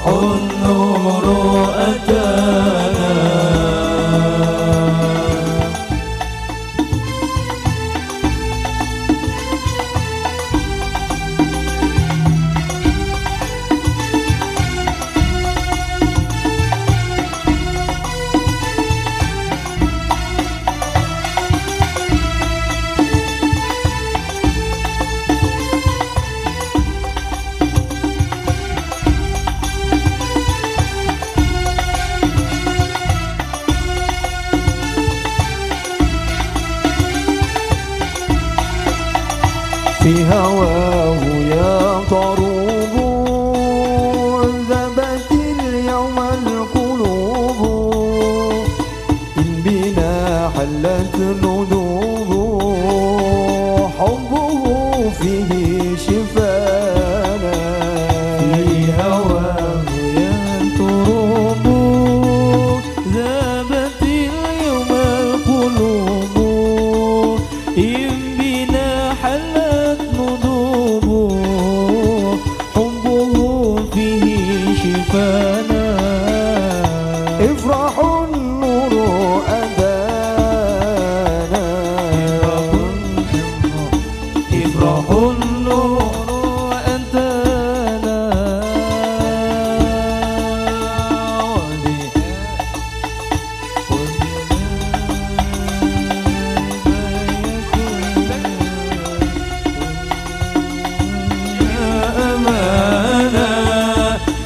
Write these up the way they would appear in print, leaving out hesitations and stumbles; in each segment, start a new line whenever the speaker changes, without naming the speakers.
النور أتانا.
في هواه يطروب ذبت اليوم القلوب إن بنا حلت ندوب حبه فيه شفانا.
في هواه يطروب ذبت اليوم القلوب إن بنا حلت ندوب حبه فيه شفانا.
افرح النور أدانا.
افرح النور أتانا.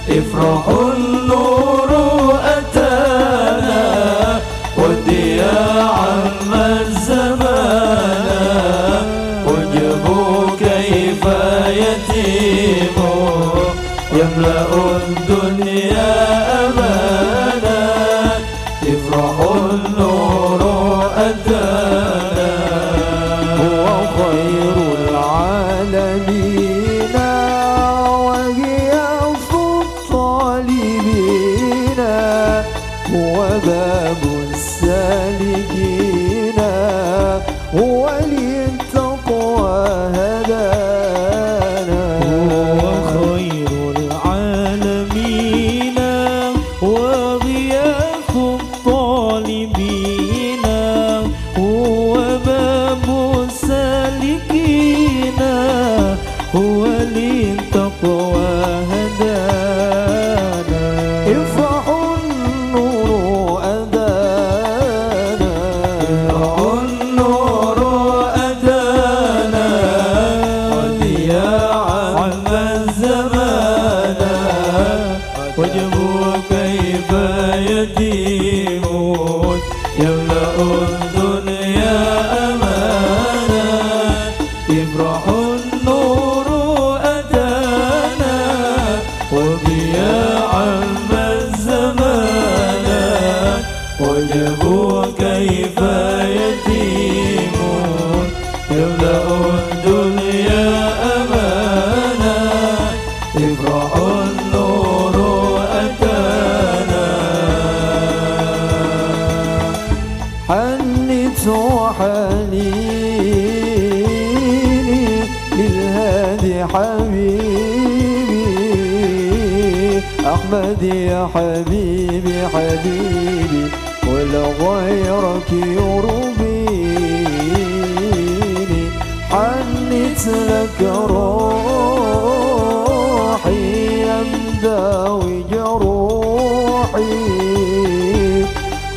افرح النور أتانا والضياء عم الزمان وجهه كيف يتيم يملأ الدنيا أمانا. افرح النور أتانا.
هو خير العالمين وغياث الطالبين هو باب السالكين هو للتقوى هدانا.
هو خير العالمين وغياث الطالبين هو باب السالكين هو للتقوى هدانا.
افرح النور أدانا.
افرح النور أتانا والضياء عم الزمان وجهه كيف يتيم يملأ الدنيا أمانا. افرح النور أتانا والضياء عم الزمان وجهه كيف يتيم يملأ الدنيا أمانا. افرح النور أتانا.
حنت وحنيني للهادي حبيبي أحمد يا حبيبي حبيبي ولا غيرك يرضيني. حنت لك روحي يمداوي جروحي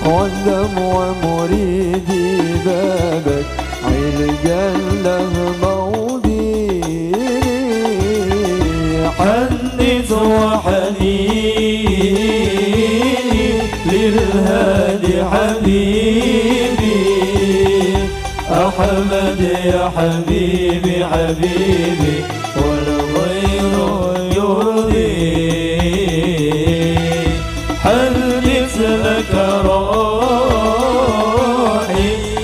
قدم ومريدي بابك علقا له موديني.
حنت وحنيني للهادي حبيبي أحمد يا حبيبي حبيبي ولا غيره يرضي. حنت لك روحي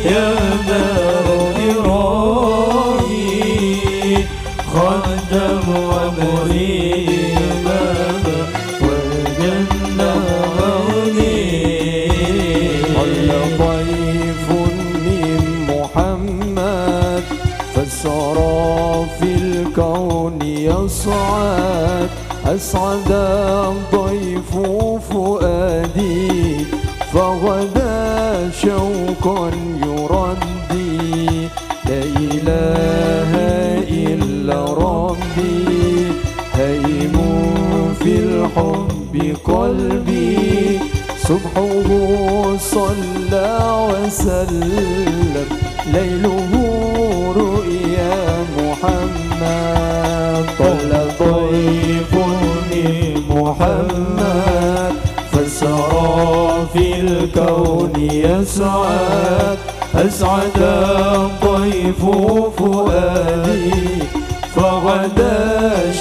يمدأ بروحي خدم ومريد باب والجنة غودي.
قل ضيف من محمد فسرى في الكون الكون يصعد أسعد ضيف فؤادي فغدا شوقا يردي لا إله إلا ربي هيم في الحب قلبي صبحه صلى وسلم ليله رؤيا محمد
طل ضيفني محمد فسرى في الكون يسعد أسعد الضيف فؤادي فغدا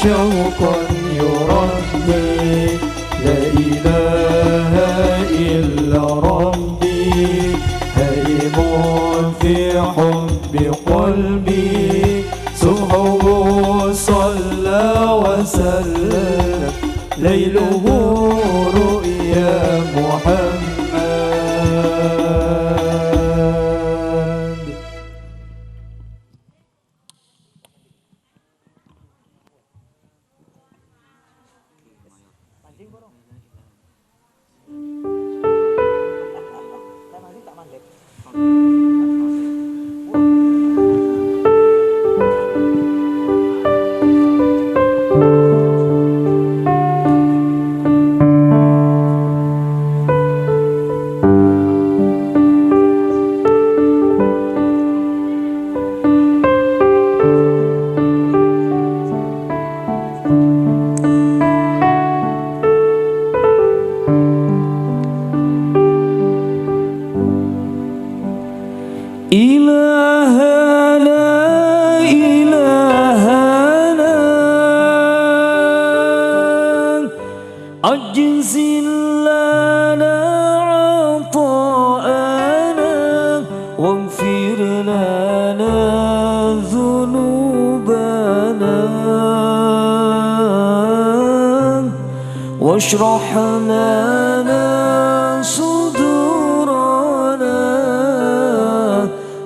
شوقا يربي لا إله إلا ربي هيم في حب قلبي صبحه صلى وسلم ليله رؤيا محمد. أجزل لنا عطاءنا واغفر لنا ذنوبنا واشرح لنا صدورنا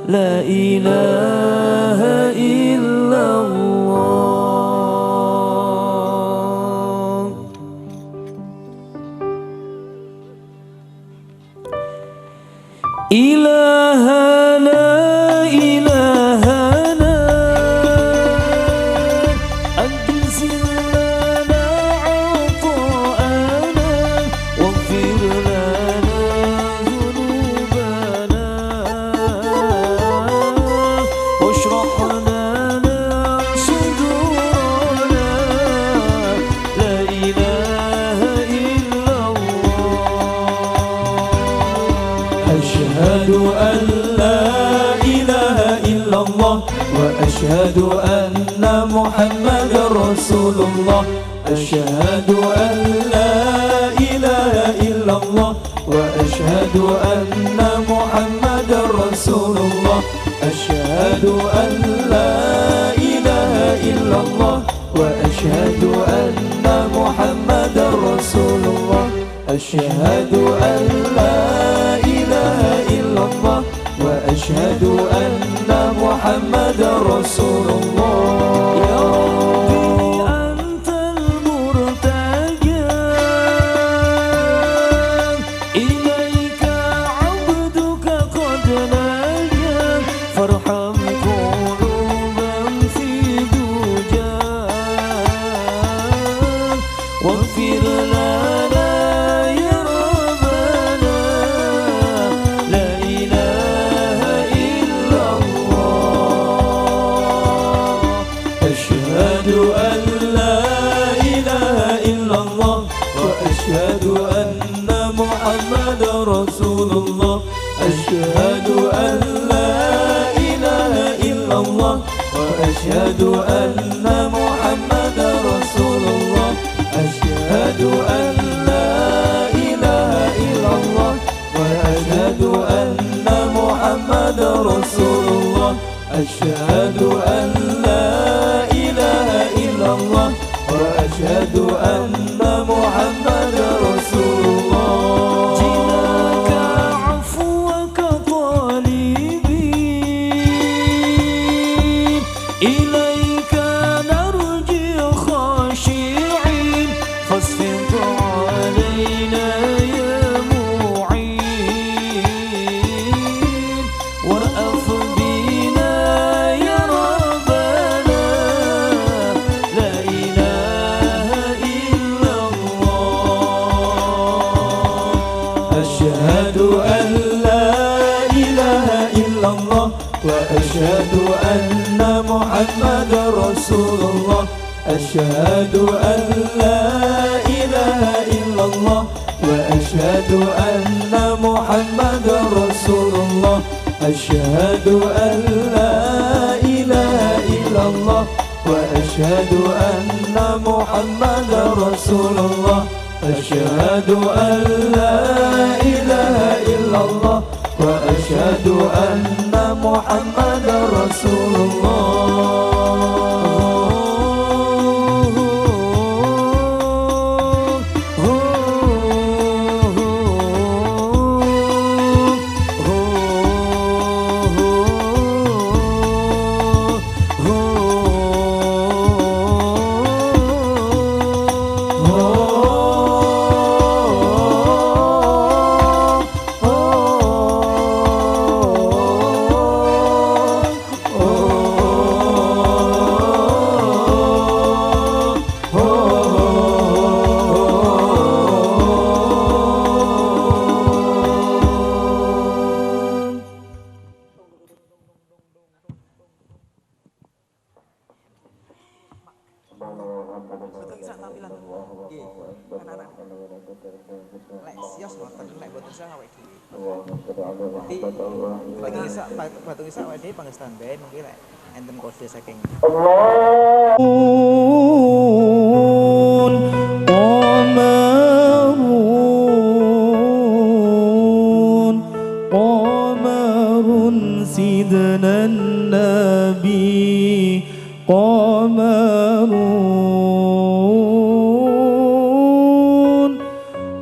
لا إله إلا الله. إلهنا إلهنا أجزل لنا عطاءنا واغفر لنا ذنوبنا واشرح لنا صدورنا لا إله إلا الله. أشهد أن لا إله إلا الله وأشهد أن محمدا رسول الله. أشهد أن لا إله إلا الله وأشهد أن محمدا رسول الله. أشهد أن لا إله إلا الله وأشهد أن محمدا رسول الله. أشهد أن لا إله إلا الله وأشهد أن محمدا رسول الله. يا ربي أنت المرتجى إليك عبدك قد نجا فارحم قلوبا في دجاك واغفر لنا يا ربنا لا إله إلا الله. أشهد أن لا إله إلا الله وأشهد أن محمدا رسول الله. أشهد أن لا إله إلا الله وأشهد أن محمدا رسول الله. أشهد أن لا إله إلا الله وأشهد أن محمدا رسول الله. أشهد أن لا إله إلا الله وأشهد أن محمدا رسول الله. جئناك عفوك طالبين إليك نرجو محمد رسول الله أشهد أن لا إله إلا الله وأشهد أن محمد رسول الله أشهد أن لا إله إلا الله وأشهد أن محمد رسول الله أشهد أن لا إله إلا الله وأشهد أن محمد رسول الله
Batu Isa awake dhewe panggih standby mungkin lek enten kode saking
qamarun sidna nabi qamarun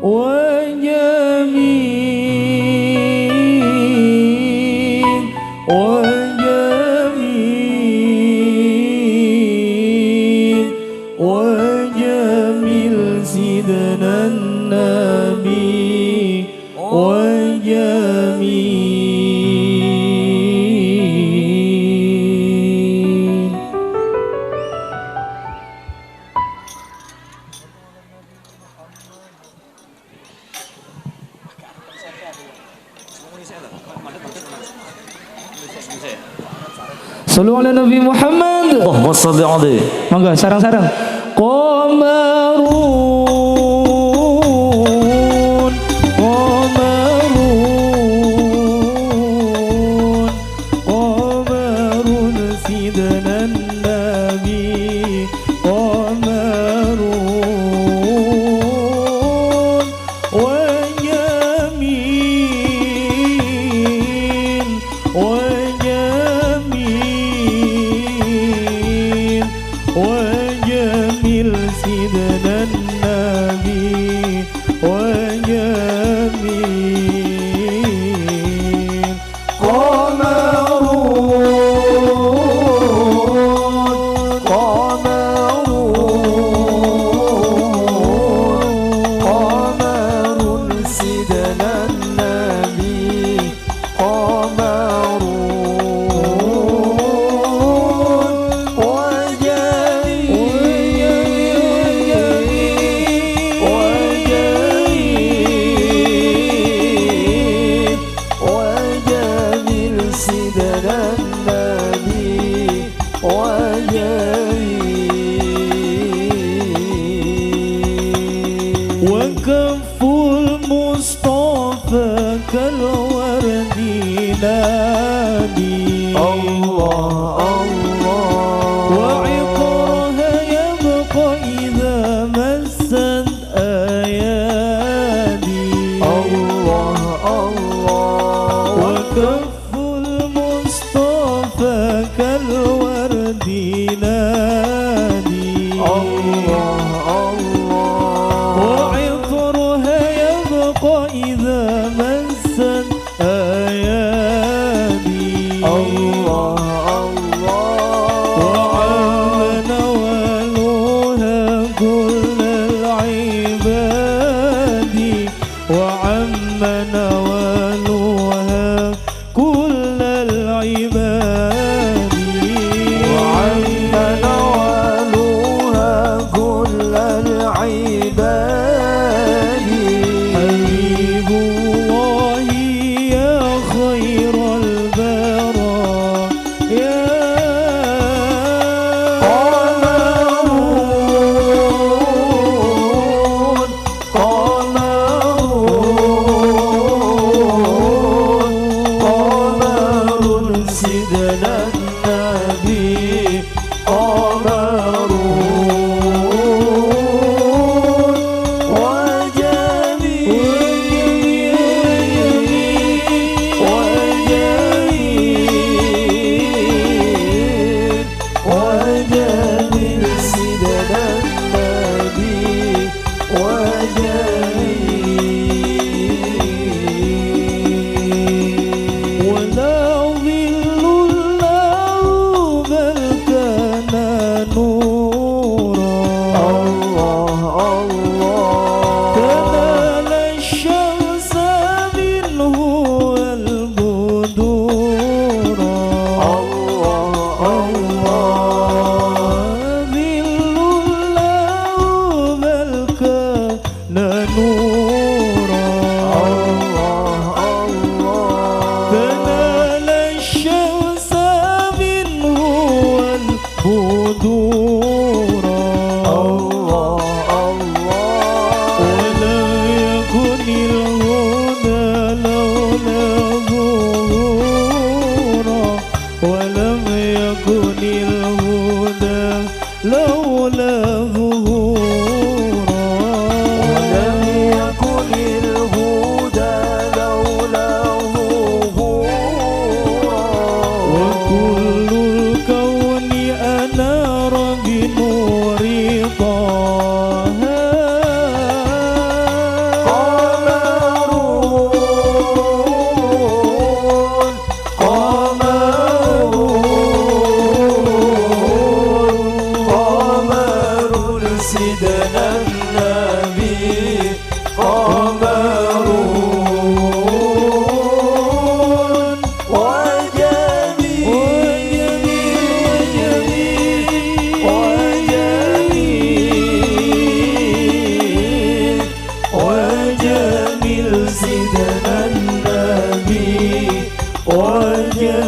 wa وجميل سيدنا النبي وجميل Sallu ala Nabi Muhammad.
Allahumma shalli alaihi.
Mangga sarang-sarang. Qamarun qamarun qamarun sidna nabi qamarun wa jamil وجميل سيدنا النبي وجميل قمر سيدنا النبي وكف المصطفى كالورد نادي الله الله وعطرها يبقى إذا مست أيادي الله الله وكف المصطفى كالورد نادي الله وعطرها يبقى إذا مست أيادي الله وعام نوالها كل العباد وعم نوالها كل العباد وعم نوالها كل ظهورا
ولم يكن الهدى لولا ظهورا
وكل الكون أنار بنور طه
قمر سيدنا النبي قمر وجميل سيدنا النبي وجميل.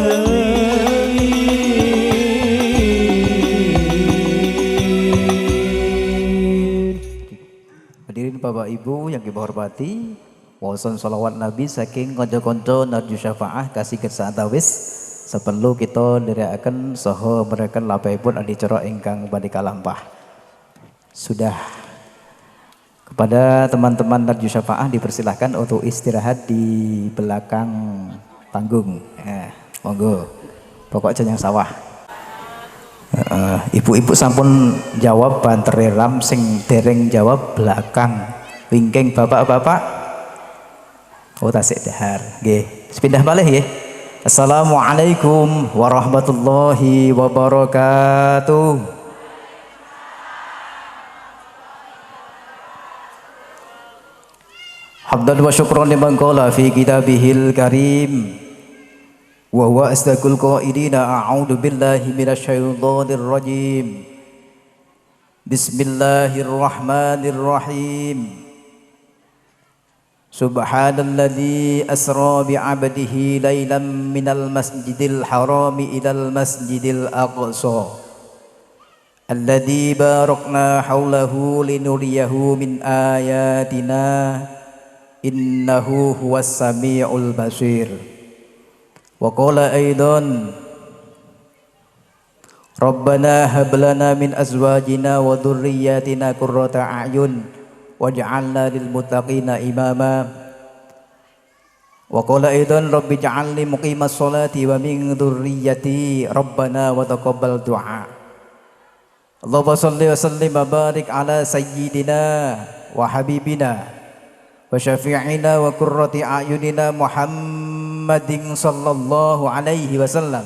Hadirin Bapak Ibu yang kita hormati, wawasan salawat Nabi saking konco-konco narju syafaah kasih kersatawis seperlu kita ndherekaken saha mereken lampahipun adicara ingkang badhe kalampah. Sudah kepada teman-teman narju syafaah dipersilahkan untuk istirahat di belakang panggung. Monggo. Pokok jeneng sawah. Ibu-ibu sampun jawab bantere ram sing dereng jawab belakang wingking bapak-bapak oh tasik dahar nggih pindah malih nggih. Assalamualaikum warahmatullahi wabarakatuh. Hamdan wa syukran liman qala fi kitabihil karim wa huwa asdaqul qailina a'udzu billahi minasyaitonir rajim. Bismillahirrahmanirrahim. Subhanalladzi asra bi'abdihi lailan minal masjidil harami ilal masjidil aqsa alladzi barakna haulahu linuriyahu min ayatina innahu huwas samiul basir. Wa qala aidan Rabbana hab lana min azwajina wa dhurriyyatina qurrata a'yun waj'alna lil muttaqina imama. Wa qala aidan rabbi ij'alni muqimas sholati wa min dhurriyyati rabbana wa taqabbal du'a. Allahumma shalli wa sallim wa barik ala sayyidina wa habibina wa syafi'ina wa qurrati a'yunina Muhammadin sallallahu alaihi wasallam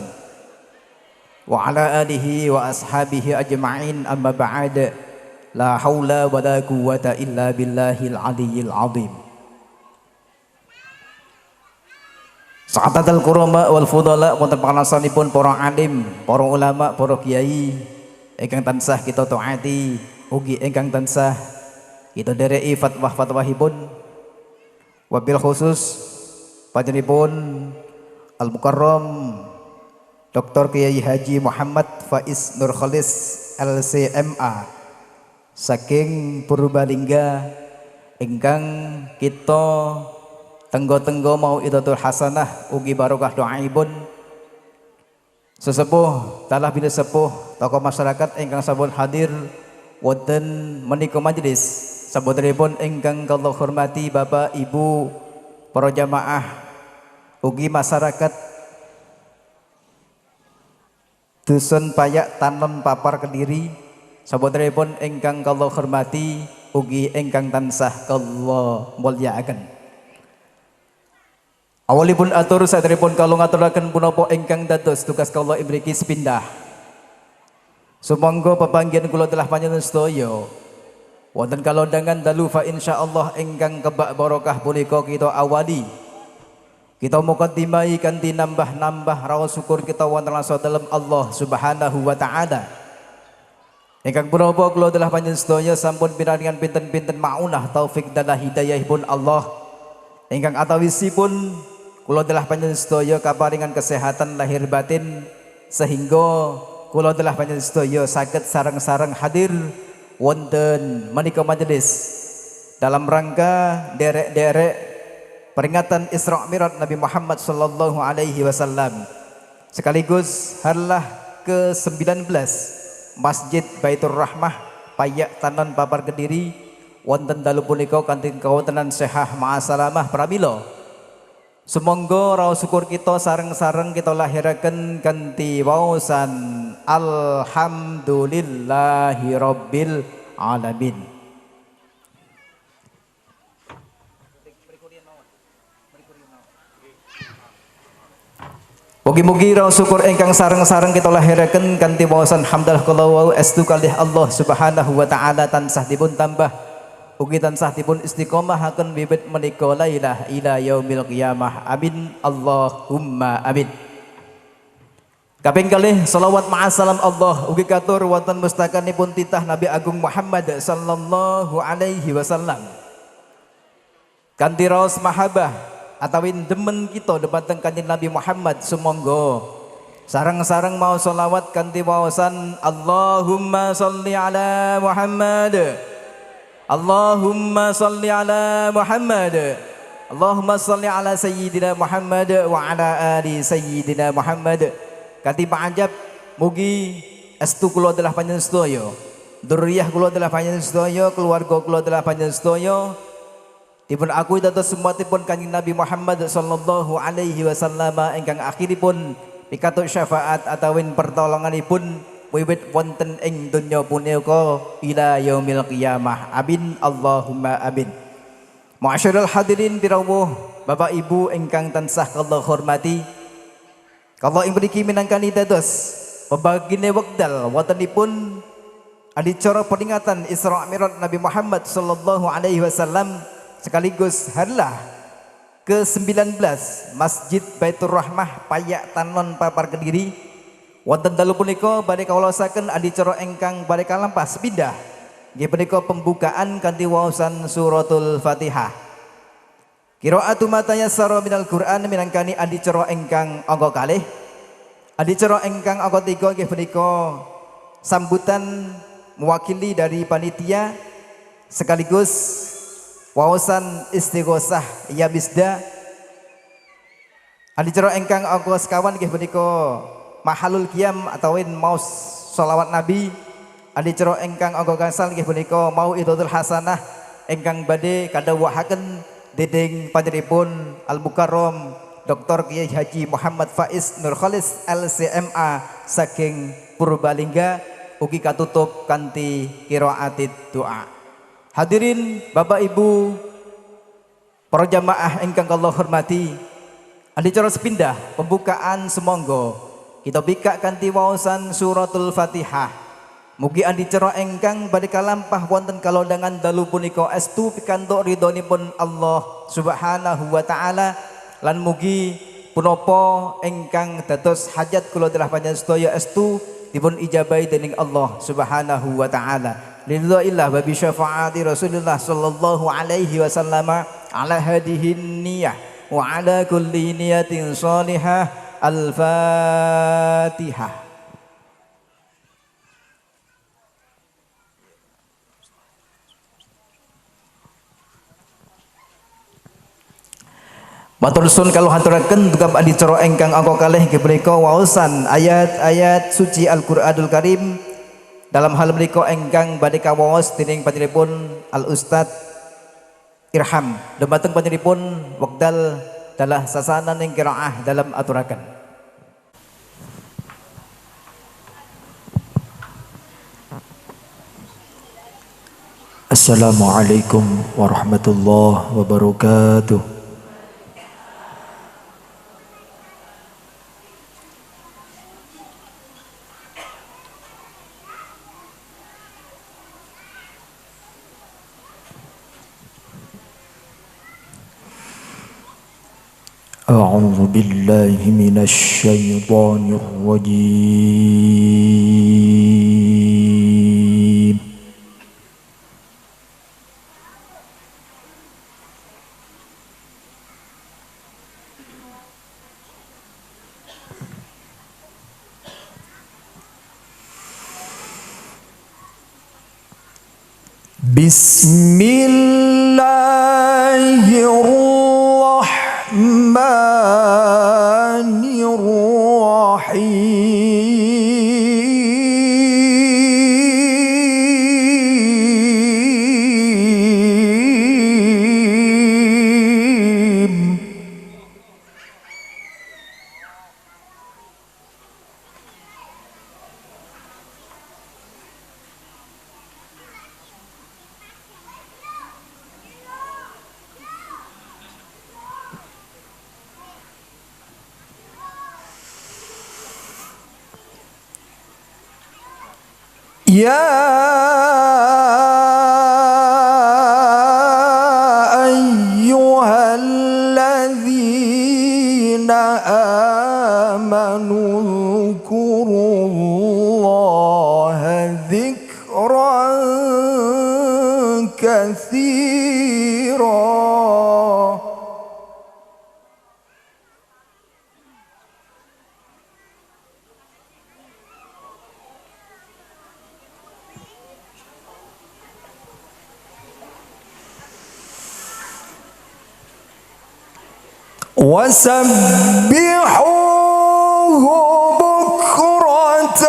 wa ala alihi wa ashabihi ajma'in amma ba'd. La haula wa la quwwata illa billahil aliyyil azim. Sa'adatul kurama wal fudala wonten pangasanipun para alim, para ulama, para kiai ingkang tansah kita taati ugi ingkang tansah kita dereki fatwa-fatwahipun. Wabil khusus panjenenganipun Al Mukarram Dr. Kiai Haji Muhammad Faiz Nur Khalis LCMA saking Purbalingga ingkang kita tenggo-tenggo mau idatul hasanah ugi barokah doaipun sesepuh talah bin sepuh tokoh masyarakat ingkang sampun hadir wonten menika majelis sabotenipun ingkang kula hormati Bapak Ibu para jamaah ugi masyarakat Dusun Payak Tanem Papar Kediri sabotenipun ingkang kula hormati ugi ingkang tansah kula mulyakaken. Awalipun atur saderepun kula ngaturaken punapa ingkang dados tugas kula imriki sepindah. Sumangga pepanggihan kula telah panjenengan sedaya wonten kalondangan dalu fa insyaallah ingkang kebak barokah punika kita awali. Kita mukaddimai kanthi nambah-nambah raos syukur kita wonten dalam Allah Subhanahu wa taala. Ingkang punapa kula telah panjenengan sedaya sampun pinaringan pinten-pinten maunah taufik dan hidayahipun Allah. Ingkang atawisipun kula telah panjenengan sedaya kaparingan kesehatan lahir batin sehingga kula telah panjenengan sedaya saged sareng-sareng hadir wonten menika majelis dalam rangka derek-derek peringatan Isra Mi'raj Nabi Muhammad sallallahu alaihi wasallam sekaligus harlah ke-19 Masjid Baitur Rahmah payak tanon papar Kediri wonten dalu punika kanthi kawontenan sehah ma'asalamah pramila sumangga raos syukur kita sareng-sareng kita lahiraken kanthi waosan alhamdulillahirabbil alamin. Mugi-mugi raos syukur ingkang sareng-sareng kita lahiraken kanthi waosan hamdalah kula wau estu kalih Allah Subhanahu wa taala tansah dipun tambah ugi tansah dipun istiqomahaken wiwit menika lailah ila yaumil qiyamah. Amin Allahumma amin. Kaping kalih selawat ma'asalam Allah ugi katur wonten mustakanipun titah Nabi Agung Muhammad sallallahu alaihi wasallam. Kanthi raos mahabbah atawin demen kita demateng kanjeng Nabi Muhammad sumangga sareng-sareng mau selawat kanthi waosan Allahumma sholli ala Muhammad, Allahumma sholli ala Muhammad, Allahumma sholli ala sayyidina Muhammad wa ala ali sayyidina Muhammad. Kanthi panjab mugi estu kula adalah panjenengan sedaya, dzurriyyah kula adalah panjenengan sedaya, keluarga kula adalah panjenengan sedaya dipun akui dados sumatipun kanjeng Nabi Muhammad sallallahu alaihi wasallam ingkang akhiripun pikatuk syafaat atawin pertolonganipun wiwit wonten ing donya punika ila yaumil qiyamah. Amin Allahumma amin. Ma'asyiral hadirin pirawuh Bapak Ibu ingkang tansah kula hormati, kala ing mriki minangkani dados pebagine wekdal wontenipun adicara peringatan Isra Mi'raj Nabi Muhammad sallallahu alaihi wasallam sekaligus harilah ke-19 Masjid Baitur Rahmah payak tanon papar Kediri wonten dalu punika badhe kawulasaken adicara ingkang badhe kalampas pindah nggih punika pembukaan kanthi waosan suratul Fatihah. Qiraatu ma tayassara minal Qur'an minangkani adicara ingkang angka kalih. Adicara ingkang angka 3 nggih punika sambutan mewakili dari panitia sekaligus waosan istighosah ya bisda. Adicara ingkang angka sekawan nggih punika mahalul qiyam atawin maos sholawat Nabi. Adicara ingkang angka gangsal nggih punika mau'izatul hasanah ingkang badhe kadhawuhaken dening panjenenganipun Al Mukarram Dr. Kiai Haji Muhammad Faiz Nur Khalis LCMA saking Purbalingga ugi katutup kanthi qiraatid doa. Hadirin Bapak Ibu para jamaah ingkang kula hormati, adicara sepindah pembukaan semonggo kita bikak kanthi waosan suratul Fatihah. Mugi adicara ingkang badhe kalampah wonten kalondangan dalu punika estu pikantuk ridhonipun Allah Subhanahu wa taala lan mugi punapa ingkang dados hajat kula telah panjenengan sedaya estu dipun ijabahi dening Allah Subhanahu wa taala. Lillaillah wa bi syafaati Rasulullah sallallahu alaihi wasallam ala hadihin niyah wa ala kulli niyatin shalihah. Al-Fatihah. Matur nuwun kalau haturaken dugem adicara ingkang angka kalih nggih punika waosan ayat-ayat suci Al-Qur'anul Karim dalam hal menika ingkang badhe kawaos dening panjenenganipun Al Ustad Irham dumateng panjenenganipun wekdal dalah sasanan ing qiraah dalam aturaken.
Assalamualaikum warahmatullahi wabarakatuh. أعوذ بالله من الشيطان الرجيم بسم الله الرحمن الرحيم يا أيها الذين آمنوا اذكروا الله ذكرا كثيرا وسبحوه بكرة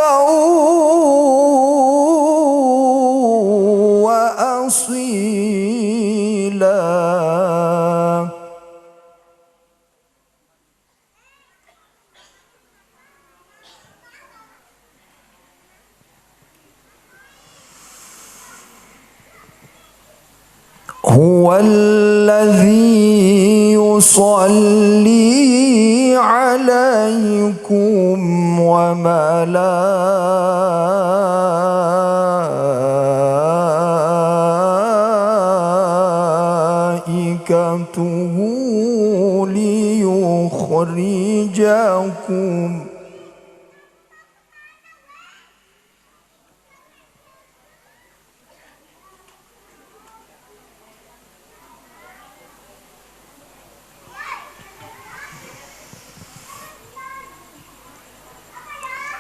وأصيلا هو الذي يصلي عليكم وملائكته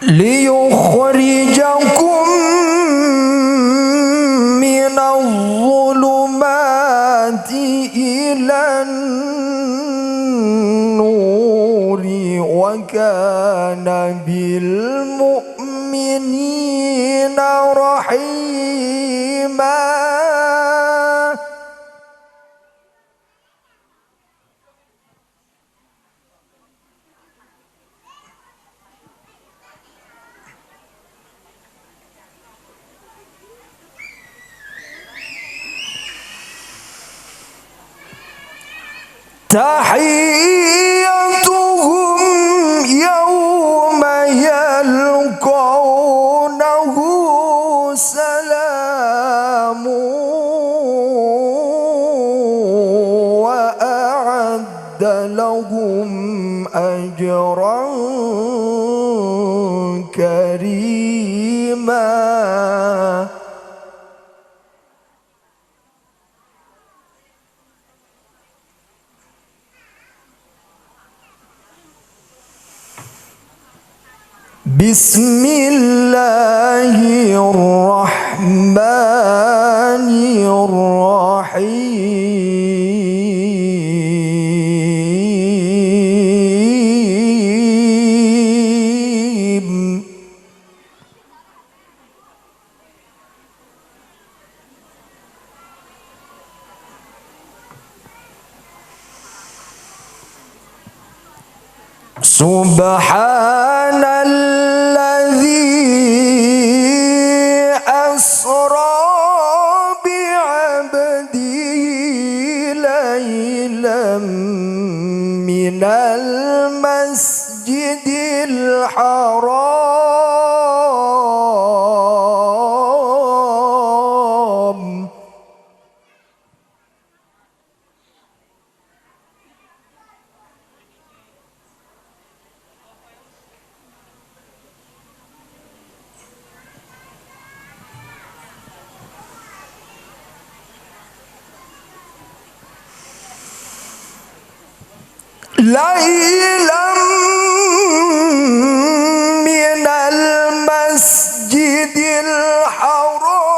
ليخرجكم من الظلمات إلى النور وكان بالمؤمنين رحيما تحيتهم يوم يلقونه سلام وأعد لهم أجرا كريما بسم الله الرحمن الرحيم سبحان أسرى بعبده ليلا من المسجد الحرام ليلا من المسجد الحرام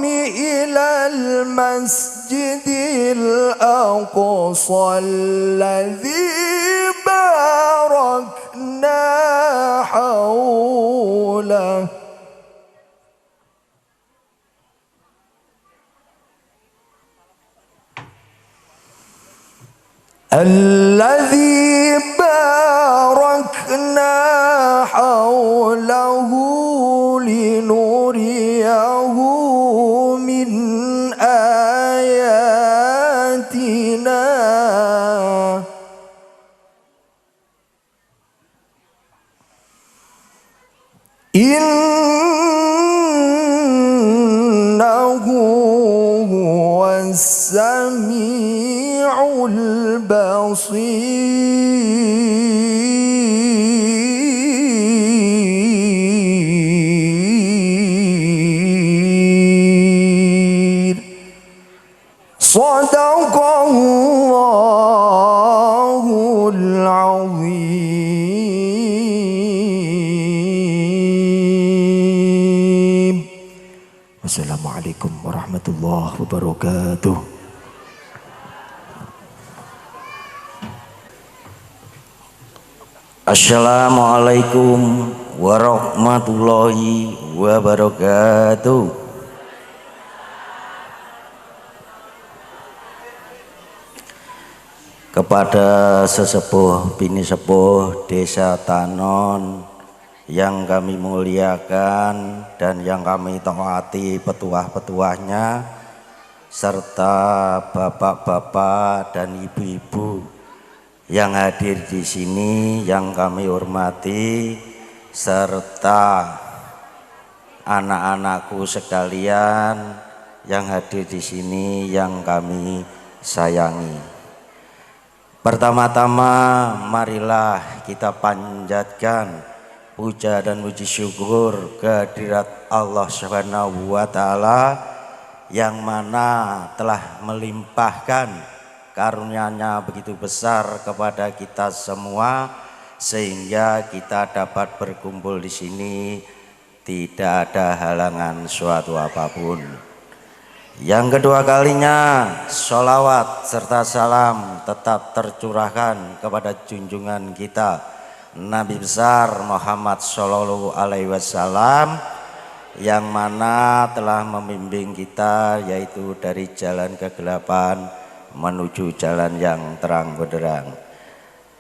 إلى المسجد الأقصى الذي باركنا حوله الذي باركنا حوله لنريه من آياتنا إنه هو السميع البصير صدق الله العظيم. Wassalamualaikum warahmatullahi wabarakatuh.
Assalamualaikum warahmatullahi wabarakatuh. Kepada sesepuh bini sepuh Desa Tanon yang kami muliakan dan yang kami taati petuah-petuahnya, serta bapak-bapak dan ibu-ibu yang hadir di sini yang kami hormati, serta anak-anakku sekalian yang hadir di sini yang kami sayangi. Pertama-tama marilah kita panjatkan puja dan puji syukur kehadirat Allah Subhanahu wa taala yang mana telah melimpahkan karunia-Nya begitu besar kepada kita semua sehingga kita dapat berkumpul di sini tidak ada halangan suatu apapun. Yang kedua kalinya, sholawat serta salam tetap tercurahkan kepada junjungan kita Nabi besar Muhammad Sallallahu Alaihi Wasallam yang mana telah membimbing kita yaitu dari jalan kegelapan menuju jalan yang terang benderang.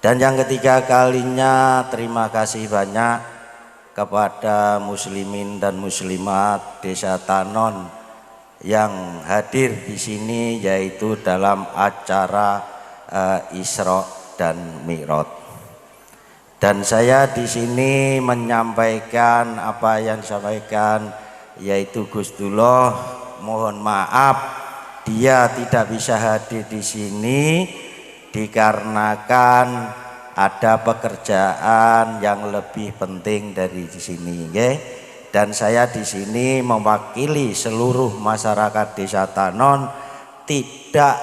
Dan yang ketiga kalinya, terima kasih banyak kepada muslimin dan muslimat Desa Tanon yang hadir di sini yaitu dalam acara Isra dan Mi'raj. Dan saya di sini menyampaikan apa yang disampaikan yaitu Gusdullah mohon maaf dia tidak bisa hadir di sini dikarenakan ada pekerjaan yang lebih penting dari di sini, okay? Dan saya di sini mewakili seluruh masyarakat Desa Tanon tidak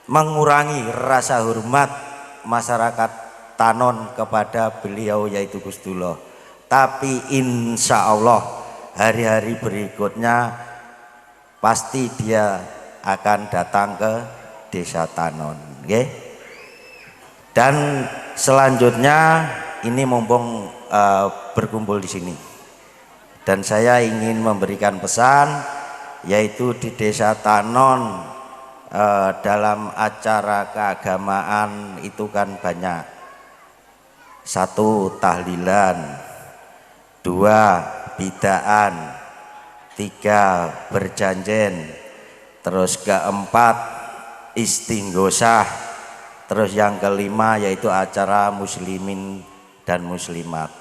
mengurangi rasa hormat masyarakat Tanon kepada beliau yaitu Gusdullah. Tapi insya Allah hari-hari berikutnya pasti dia akan datang ke Desa Tanon, okay? Dan selanjutnya ini mumpung berkumpul di sini dan saya ingin memberikan pesan yaitu di Desa Tanon dalam acara keagamaan itu kan banyak. 1 tahlilan, 2 bidaan, 3 berjanjen, terus keempat istinghosah, terus yang kelima yaitu acara muslimin dan muslimat.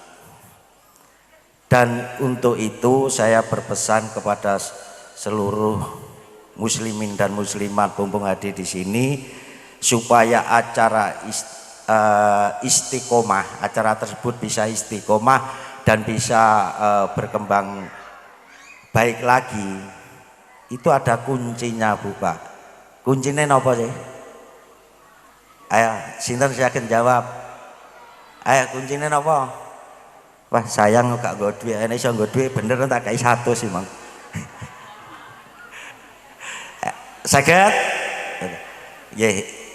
Dan untuk itu saya berpesan kepada seluruh muslimin dan muslimat mumpung hadir di sini supaya acara istiqomah, acara tersebut bisa istiqomah dan bisa berkembang baik lagi. Itu ada kuncinya Bu Pak. Kuncinya apa sih? Ayo, sinten silakan jawab. Ayo kuncinya apa? Wah sayang gak nggo duit, ini iso nggo duit bener tak kayak 1 sih Mang. Saged? Ya,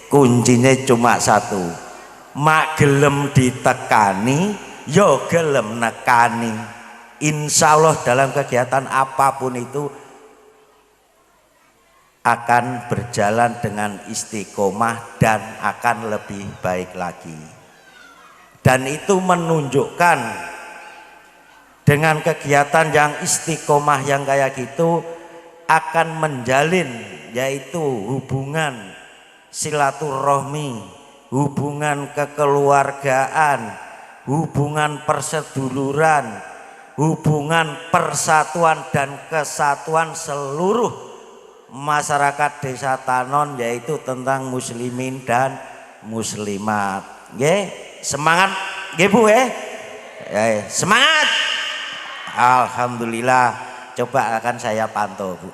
kuncinya cuma 1. Mak gelem ditekani, yo gelem nekani. Insya Allah dalam kegiatan apapun itu akan berjalan dengan istiqomah dan akan lebih baik lagi. Dan itu menunjukkan dengan kegiatan yang istiqomah yang kayak gitu akan menjalin yaitu hubungan silaturahmi, hubungan kekeluargaan, hubungan perseduluran, hubungan persatuan dan kesatuan seluruh masyarakat Desa Tanon, yaitu tentang muslimin dan muslimat. Nggih, semangat nggih Bu semangat. Alhamdulillah, coba akan saya pantau Bu.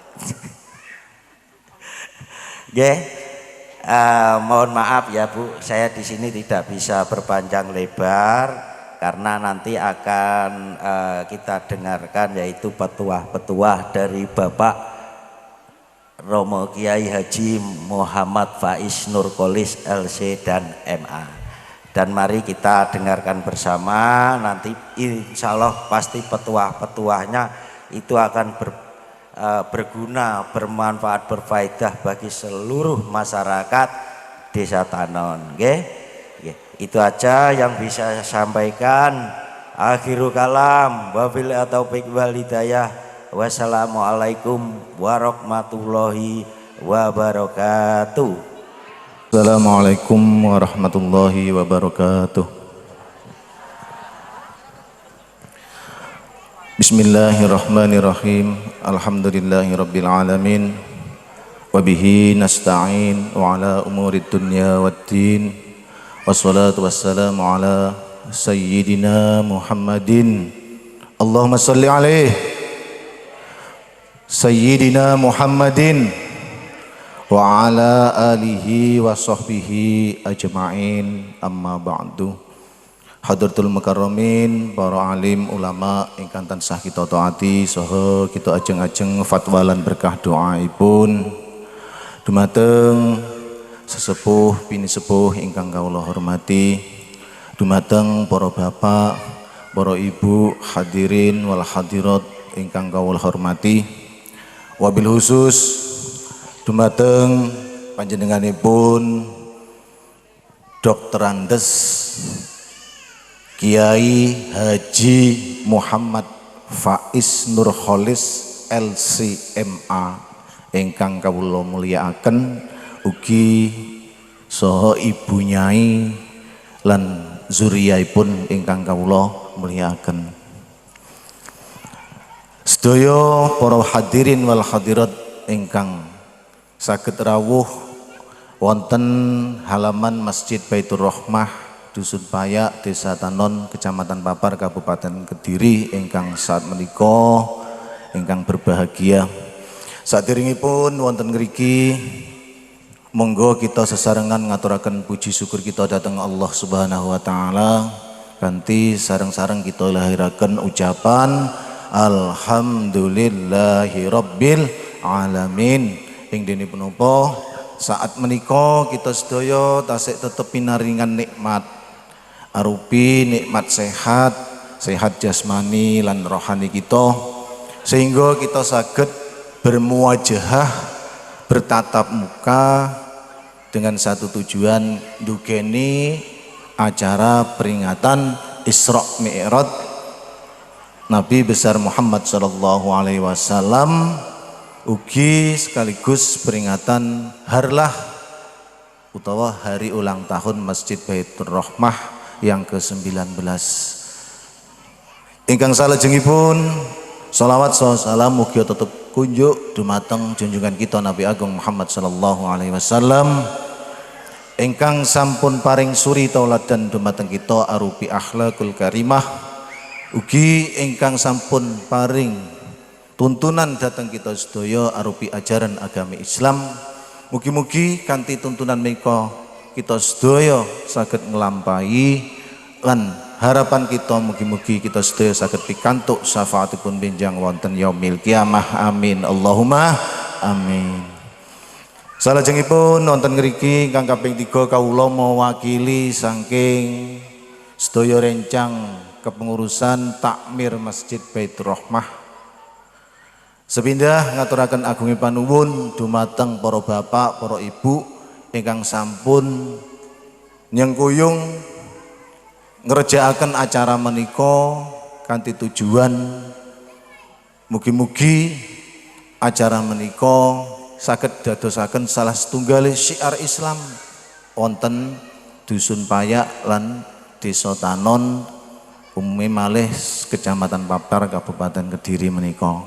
Nggih, mohon maaf ya Bu, saya di sini tidak bisa berpanjang lebar karena nanti akan kita dengarkan yaitu petuah-petuah dari Bapak Romo Kiai Haji Muhammad Faiz Nurkolis LC dan MA. Dan mari kita dengarkan bersama, nanti insya Allah pasti petuah-petuahnya itu akan berguna, bermanfaat, berfaedah bagi seluruh masyarakat Desa Tanon. Itu aja yang bisa saya sampaikan. Akhirul kalam, wabillahi taufiq wal hidayah. Wassalamualaikum warahmatullahi wabarakatuh.
Assalamualaikum warahmatullahi wabarakatuh. Bismillahirrahmanirrahim. Alhamdulillahirabbil alamin. Wabihi nasta'in wa ala umurid dunya waddin. Wassalatu wassalamu ala sayyidina Muhammadin. Allahumma salli alaihi sayyidina Muhammadin wa ala alihi wa sahbihi ajma'in, amma ba'du. Hadratul mukarramin, para alim ulama ingkang tansah kita taati saha kita ajeng-ajeng fatwa lan berkah doaipun dumateng sesepuh bini sepuh ingkang kawula hormati, dumateng para bapak, para ibu, hadirin wal hadirat ingkang kawula hormati, wabil khusus dumateng panjenenganipun Dr. Andes Kiai Haji Muhammad Faiz Nurkolis LCMA ingkang kawula mulyakaken, ugi saha ibu nyai lan zuriyaipun ingkang kawula mulyakaken. Sedaya para hadirin wal hadirat ingkang saged rawuh wonten halaman Masjid Baitur Rahmah Dusun Payak, Desa Tanon, Kecamatan Papar, Kabupaten Kediri ingkang saat menika ingkang berbahagia. Saderengipun wonten ngriki monggo kita sesarengan ngaturaken puji syukur kita dhateng Allah Subhanahu wa taala, kanthi sareng-sareng kita lahiraken ucapan alhamdulillahirabbil alamin. Ing dene punapa saat menika kita sedaya tasik tetep pinaringan nikmat arupi nikmat sehat jasmani lan rohani kita, sehingga kita saged bermuwajahah, bertatap muka dengan satu tujuan, dugeni acara peringatan Isra Mi'raj Nabi besar Muhammad sallallahu alaihi wasallam, ugi sekaligus peringatan harlah utawa hari ulang tahun Masjid Baitur Rahmah yang ke-19. Ingkang salajengipun sholawat salam mugi tetep kunjuk dumateng junjungan kita Nabi Agung Muhammad sallallahu alaihi wasallam ingkang sampun paring suri tauladan dumateng kita arupi akhlakul karimah, ugi ingkang sampun paring tuntunan datang kita sedaya arupi ajaran agami Islam. Mugi-mugi kanthi tuntunan menika kita sedaya saged nglampahi lan harapan kita mugi-mugi kita sedaya saged pikantuk syafaatipun benjang wonten yaumil kiamah. Amin Allahumma amin. Salajengipun wonten ngriki ingkang kaping 3 kawula mewakili saking sedaya rencang kepengurusan takmir Masjid Baitur Rahmah sepindah ngaturaken agungi panuwun dumateng para bapak, para ibu ingkang sampun nyengkuyung ngerjakaken acara menika kanthi tujuan mugi-mugi acara menika saged dadosaken salah setunggal syiar Islam wonten Dusun Payak lan Desa Tanon umumé malih Kecamatan Papar Kabupaten Kediri menika.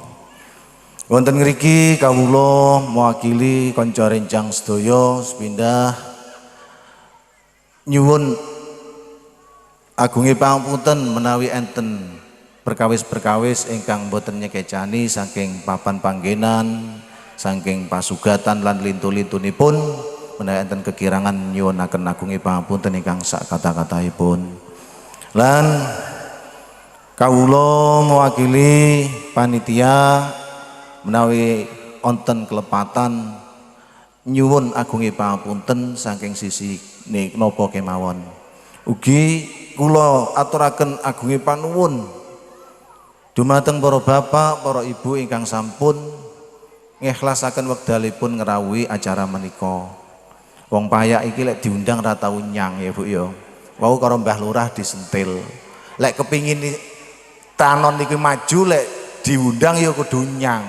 Wonten ngriki kawula mewakili kanca rencang sedaya sepindah nyuwun agungé pangapunten menawi enten perkawis-perkawis ingkang boten nyekecani saking papan panggenan, saking pasugatan lan lintu-lintunipun menawi enten kekirangan nyuwunaken agungé pangapunten ingkang sak kata-katahipun. Lan kawula mewakili panitia menawi wonten kelepatan nyuwun agungé pangapunten saking sisi napa kemawon. Ugi kula aturaken agungé panuwun dumateng para bapak, para ibu ingkang sampun ngikhlasaken wekdalipun ngrawuhi acara menika. Wong payak iki lek diundang ra tau nyang ya Bu ya. Wau karo Mbah Lurah disentil. Lek kepingin tanon iki maju lek diundang ya kudu nyang.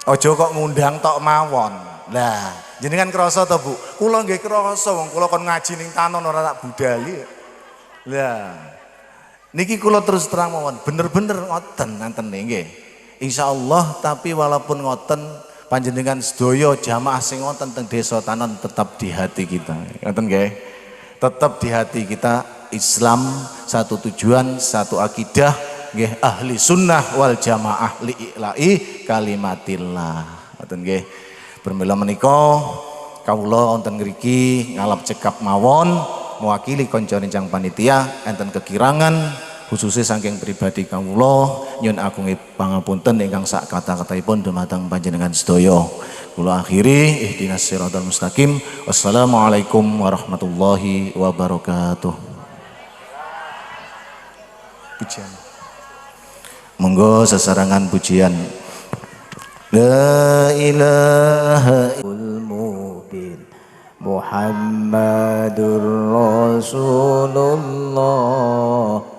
Aja kok ngundang tok mawon. Lah, jenengan krasa to Bu? Kula nggih krasa wong kula kon ngaji ning tanon ora tak budali. Lah niki kula terus terang mawon, bener-bener ngoten nanten nggih. Insyaallah, tapi walaupun ngoten panjenengan sedaya jamaah sing wonten teng desa Tanon tetap di hati kita. Ngoten nggih. Tetap di hati kita Islam, satu tujuan, satu akidah nggih, ahli sunnah wal jamaah li'ila'i kalimatillah. Ngoten nggih. Bermila menika kawula wonten ngriki ngalap cekap mawon mewakili kanca rencang panitia enten kekirangan khususnya saking pribadi kawula nyuwun agungé pangapunten ingkang sak kata-katahipun dumateng panjenengan sedaya. Kula akhiri ihdinas siratal mustaqim. Wassalamualaikum warahmatullahi wabarakatuh. Pujian. Monggo sesarangan pujian. La ilaha Muhammadur Rasulullah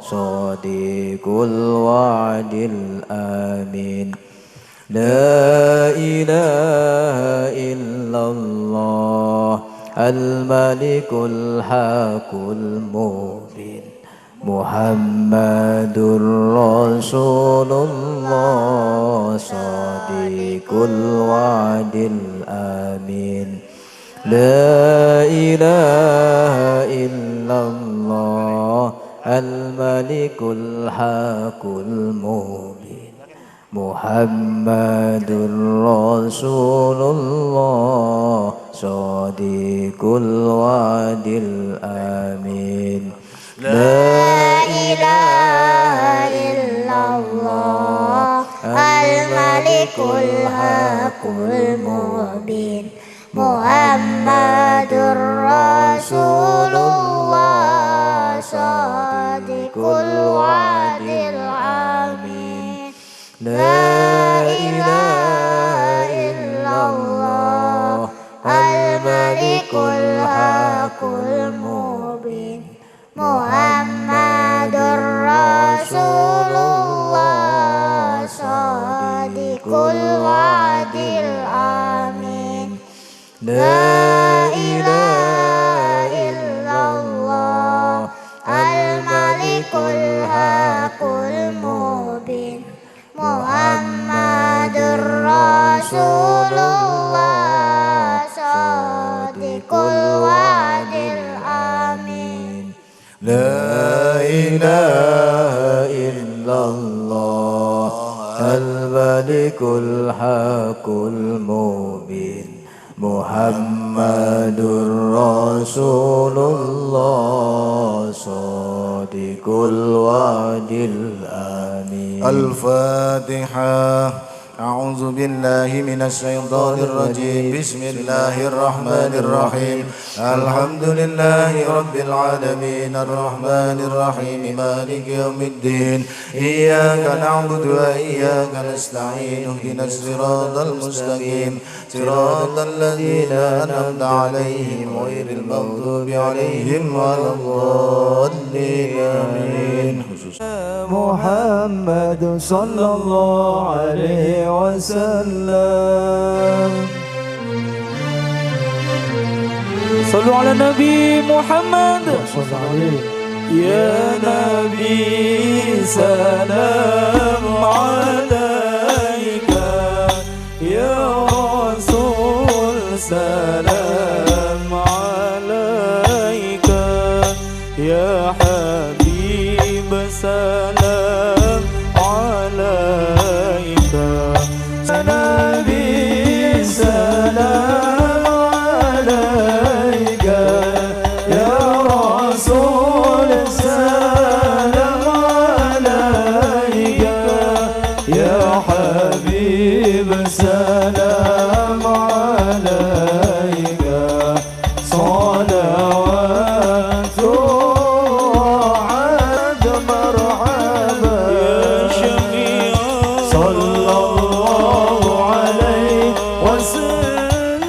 Shadiqul wa'dil amin. La ilaha illallah al-malikul haqul mubin. Muhammadur Rasulullah Shadiqul wa'dil amin. La ilaha illallah al-malikul haqul mubin. Muhammadur Rasulullah Shadiqul wa'dil amin. La ilaha illallah al-malikul haqul mubin. Muhammadur Rasulullah Shadiqul wa'dil amin. La ilaha illallah al-malikul haqul mubin. Muhammadur Rasulullah Shadiqul wa'dil amin. La ilaha illallah al-malikul haqul mubin. Muhammadur Rasulullah Shadiqul wa'dil amin. La ilaha illallah al-malikul haqul mubin. Muhammadur Rasulullah Shadiqul wa'dil amin. Al-Fatihah. أعوذ بالله من الشيطان الرجيم. بسم الله الرحمن الرحيم. الحمد لله رب العالمين الرحمن الرحيم مالك يوم الدين. إياك نعبد وإياك نستعين. اهدنا الصراط المستقيم صراط الذين أنعمت عليهم غير المغضوب عليهم ولا الضالين آمين. محمد صلى الله عليه وسلم.
صلوا على النبي محمد. يا نبي سلام عليك يا رسول سلام عليك يا حبيب سلام عليك يا نبي سلام عليك يا رسول سلام عليك يا حبيب سلام عليك صلوات وعد مرحبا يا شفيع صلى الله عليه وسلم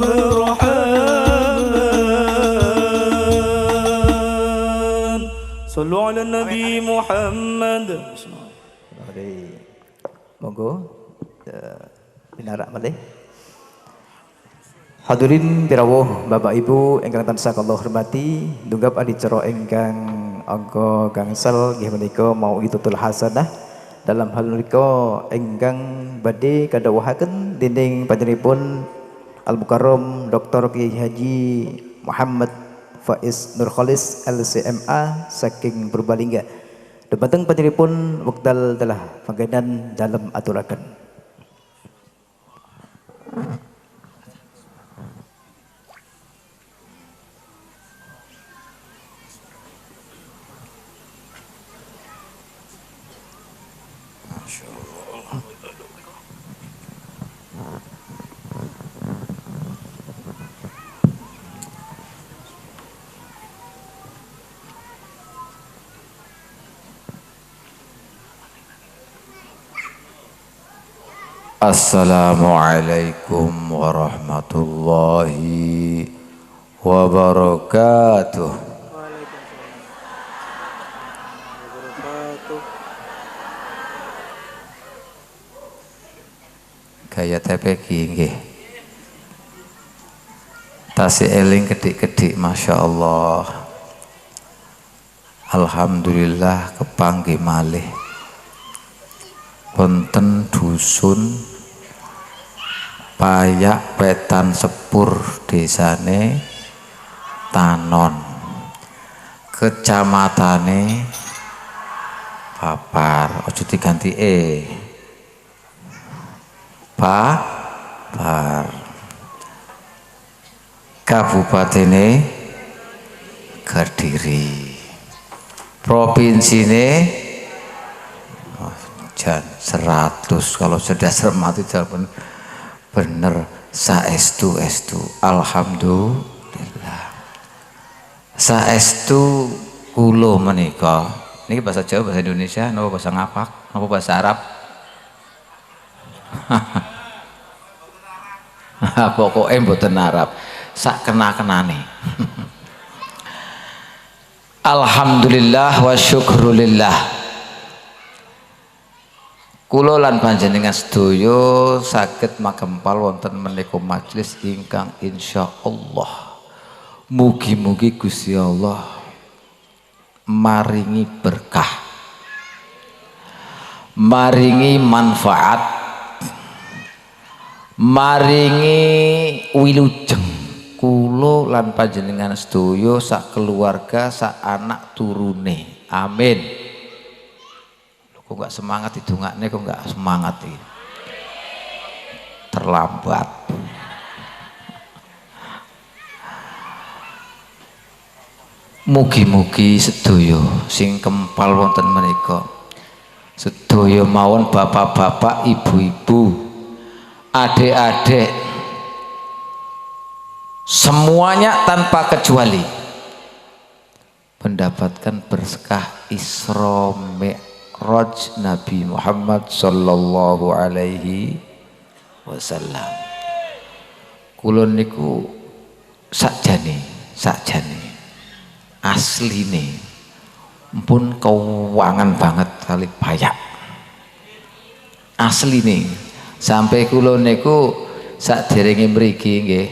مرحبا صلوا على النبي محمد.
Monggo binarak malih. Hadirin pirawuh Bapak Ibu ingkang tansah kula hormati, dunggap adicara ingkang angka gangsal nggih menika mau'idatul hasanah dalam hal menika ingkang badhe kadhawuhaken dening panjenenganipun Al Mukarram Dr. Kiai Haji Muhammad Faiz Nur Khalis LCMA saking Purbalingga. Dumateng panjenenganipun wekdal telah panggenan dalam aturaken.
Assalamualaikum warahmatullahi wabarakatuh. Gaya TPG nggih. Tasih eling kedik-kedik Masya Allah. Alhamdulillah kepanggih malih. Wonten dusun Payak Wetan Sepur desane Tanon kecamatane Papar ojo diganti Papar kabupatene Kediri provinsine 100 kalau sudah cermat itu bener saestu alhamdulillah saestu kula menika niki bahasa Jawa bahasa Indonesia napa bahasa ngapak napa bahasa Arab pokoknya mboten Arab sak kena-kenane alhamdulillah wa syukrulillah. Kula lan panjenengan sedaya saged makempal wonten menika majelis ingkang insyaallah mugi-mugi Gusti Allah maringi berkah, maringi manfaat, maringi wilujeng kula lan panjenengan sedaya sak keluarga sak anak turune. Amin. Kok nggak semangat didongakne, kok nggak semangat iki. Terlambat. Mugi-mugi sedaya sing kempal wonten menika, sedaya mawon bapak-bapak, ibu-ibu, adik-adik, semuanya tanpa kecuali mendapatkan berkah Isra Mi'raj Nabi Muhammad sallallahu alaihi wasallam. Kula niku sakjane asline pun keuangan banget kali payak. Asline sampai kula niku saderenge mriki nggih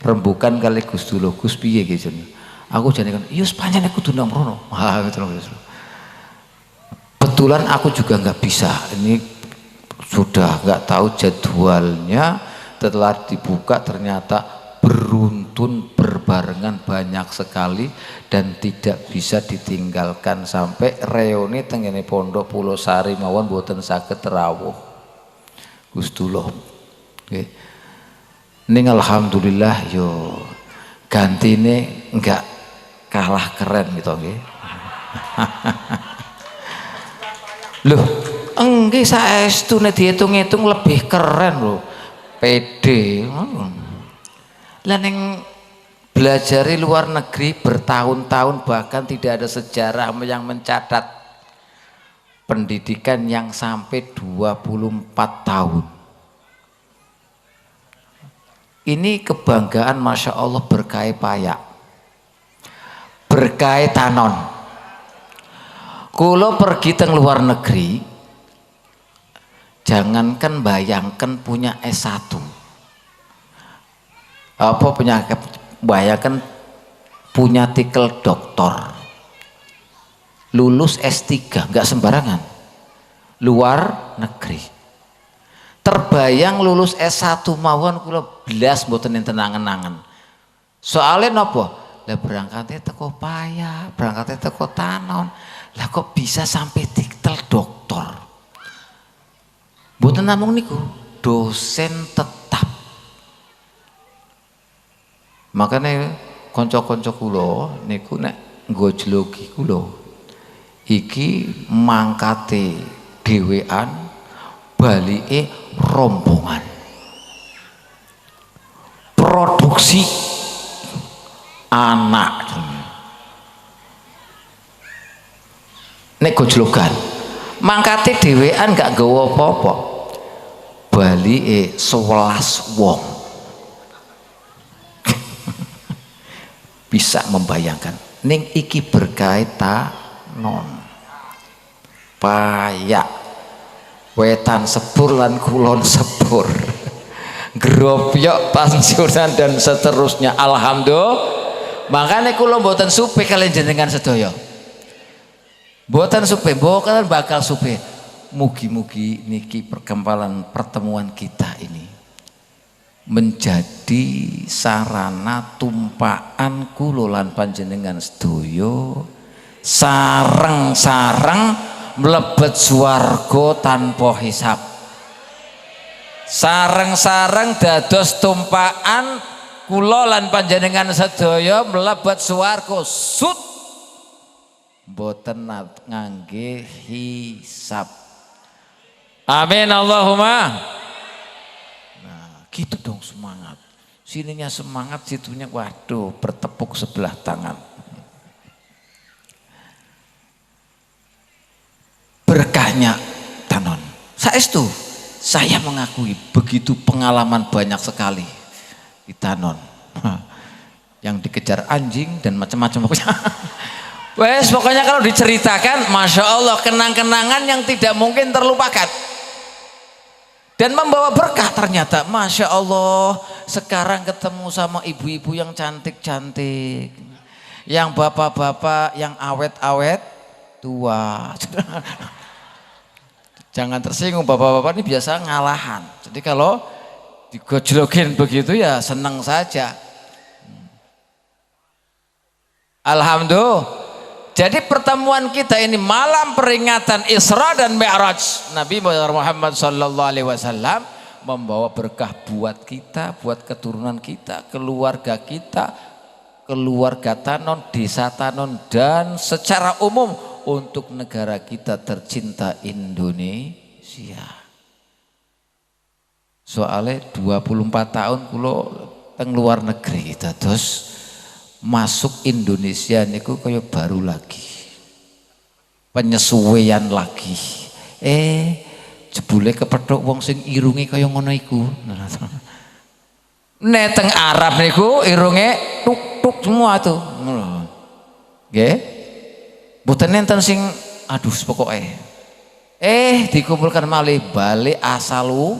rembukan kali Gus Dulo Gus piye nggih jeneng. Aku jane kan, iya pancen aku kudu nang mrono. Gitu loh. Kebetulan aku juga nggak bisa. Ini sudah nggak tahu jadwalnya. Setelah dibuka ternyata beruntun berbarengan banyak sekali dan tidak bisa ditinggalkan sampai reuni tengene pondok Pulau Sari mawon boten saged rawuh. Gustullah. Nggih. Ning alhamdulillah yo gantine enggak kalah keren gitu nggih. Loh, enggak saestu nek dihitung-hitung lebih keren loh. PD. Lah ning belajari luar negeri bertahun-tahun bahkan tidak ada sejarah yang mencatat pendidikan yang sampai 24 tahun. Ini kebanggaan Masya Allah berkah payak. Berkah tanon. Kulo pergi teng luar negeri, jangankan bayangkan punya S1. Apa bayangkan punya titel doktor. Lulus S3, nggak sembarangan. Luar negeri. Terbayang lulus S1 mawon kula blas mboten enten angen-angen. Soalnya napa? Lah berangkatnya teko payah, berangkatnya teko tanon. Lah kok bisa sampai titel doktor? Mboten namung niku, dosen tetap. Makanya kanca-kanca kula niku nek nggo jlogi kula iki mangkate dhewean balike rombongan. Produksi anak. Nek gojlogan mangkate dhewean gak nggawa apa-apa. Balike 11 wong. Bisa membayangkan ning iki berkaitan non payak wetan sepur lan kulon sepur gropyok pansunan dan seterusnya. Alhamdulillah makanya kula mboten supe kalian jenengan sedaya, mboten supe, mboten bakal supe. Mugi-mugi niki pertemuan kita ini menjadi sarana tumpaan kula lan panjenengan sedaya sareng-sareng mlebet swarga tanpa hisab. Sareng-sareng dados tumpaan kula lan panjenengan sedaya mlebet swarga sut mboten ngangge hisab. Amin Allahumma. Nah, gitu dong semangat. Sininya semangat, situnya waduh bertepuk sebelah tangan. Berkahnya tanon. Saestu saya mengakui begitu pengalaman banyak sekali di tanon. Yang dikejar anjing dan macam-macam. Wes pokoknya kalau diceritakan Masya Allah kenang-kenangan yang tidak mungkin terlupakan. Dan membawa berkah ternyata. Masya Allah sekarang ketemu sama ibu-ibu yang cantik-cantik. Yang bapak-bapak yang awet-awet tua. Jangan tersinggung, bapak-bapak ini biasa ngalahan. Jadi kalau digojlokin begitu ya senang saja. Alhamdulillah. Jadi pertemuan kita ini malam peringatan Isra dan Mi'raj. Nabi Muhammad SAW membawa berkah buat kita, buat keturunan kita, keluarga kita, keluarga Tanon, desa Tanon, dan secara umum untuk negara kita tercinta Indonesia. Soalnya 24 tahun kulo teng luar negeri kita terus masuk Indonesia niku kaya baru lagi. Penyesuaian lagi. Jebule kepethuk wong sing irunge kaya ngono iku. Nek teng Arab niku irunge tuk-tuk semua tuh. Nggih. Mboten enten sing aduh pokoke. Dikumpulkan malih balik asal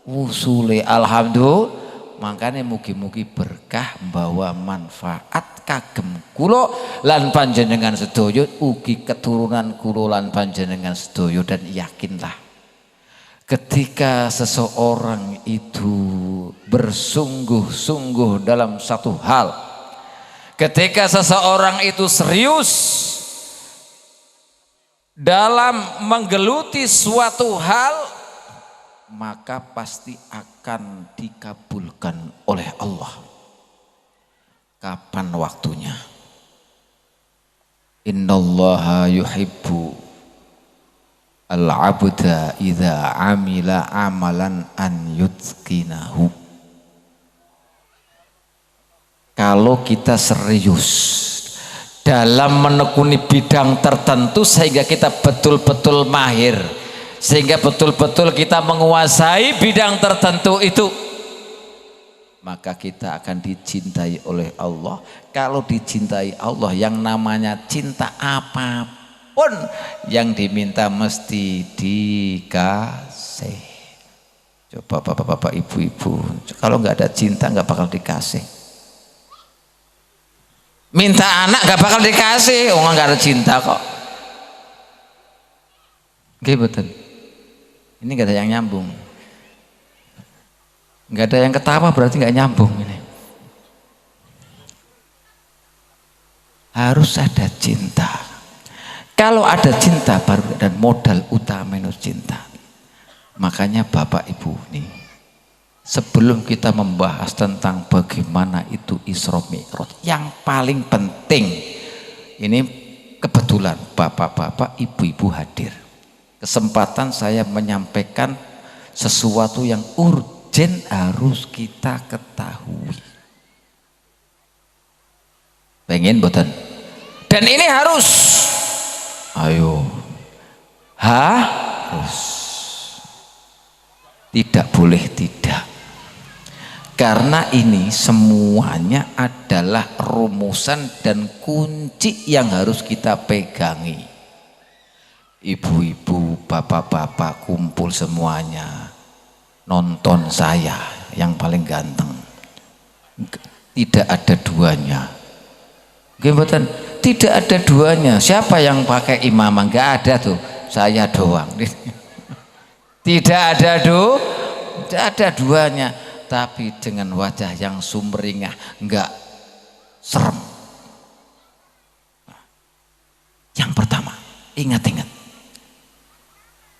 usule. Alhamdulillah. Makanya mugi-mugi berkah membawa manfaat kagem kula lan panjenengan sedaya ugi keturunan kula lan panjenengan sedaya. Dan yakinlah ketika seseorang itu bersungguh-sungguh dalam satu hal, ketika seseorang itu serius dalam menggeluti suatu hal, maka pasti akan dikabulkan oleh Allah. Kapan waktunya? Innallaha yuhibbu al-abda idza amila amalan an yutqinahu. Kalau kita serius dalam menekuni bidang tertentu sehingga kita betul-betul mahir, sehingga betul-betul kita menguasai bidang tertentu itu, maka kita akan dicintai oleh Allah. Kalau dicintai Allah, yang namanya cinta apapun yang diminta mesti dikasih. Coba bapak-bapak, ibu-ibu, kalau nggak ada cinta nggak bakal dikasih. Minta anak nggak bakal dikasih, nggak ada cinta kok. Oke, betul. Ini nggak ada yang nyambung. Nggak ada yang ketawa berarti nggak nyambung ini. Harus ada cinta. Kalau ada cinta baru, dan modal utama itu cinta. Makanya Bapak Ibu nih, sebelum kita membahas tentang bagaimana itu Isra Mi'raj, yang paling penting ini kebetulan bapak-bapak, ibu-ibu hadir. Kesempatan saya menyampaikan sesuatu yang urgen harus kita ketahui. Pengen boten? Dan ini harus. Ayo. Harus. Tidak boleh tidak. Karena ini semuanya adalah rumusan dan kunci yang harus kita pegangi. Ibu-ibu, bapak-bapak kumpul semuanya, nonton saya yang paling ganteng. Tidak ada duanya. Gimana? Tidak ada duanya. Siapa yang pakai imamah? Enggak ada tuh, saya doang. Tidak ada tidak ada duanya. Tapi dengan wajah yang sumringah, enggak serem. Yang pertama, ingat-ingat.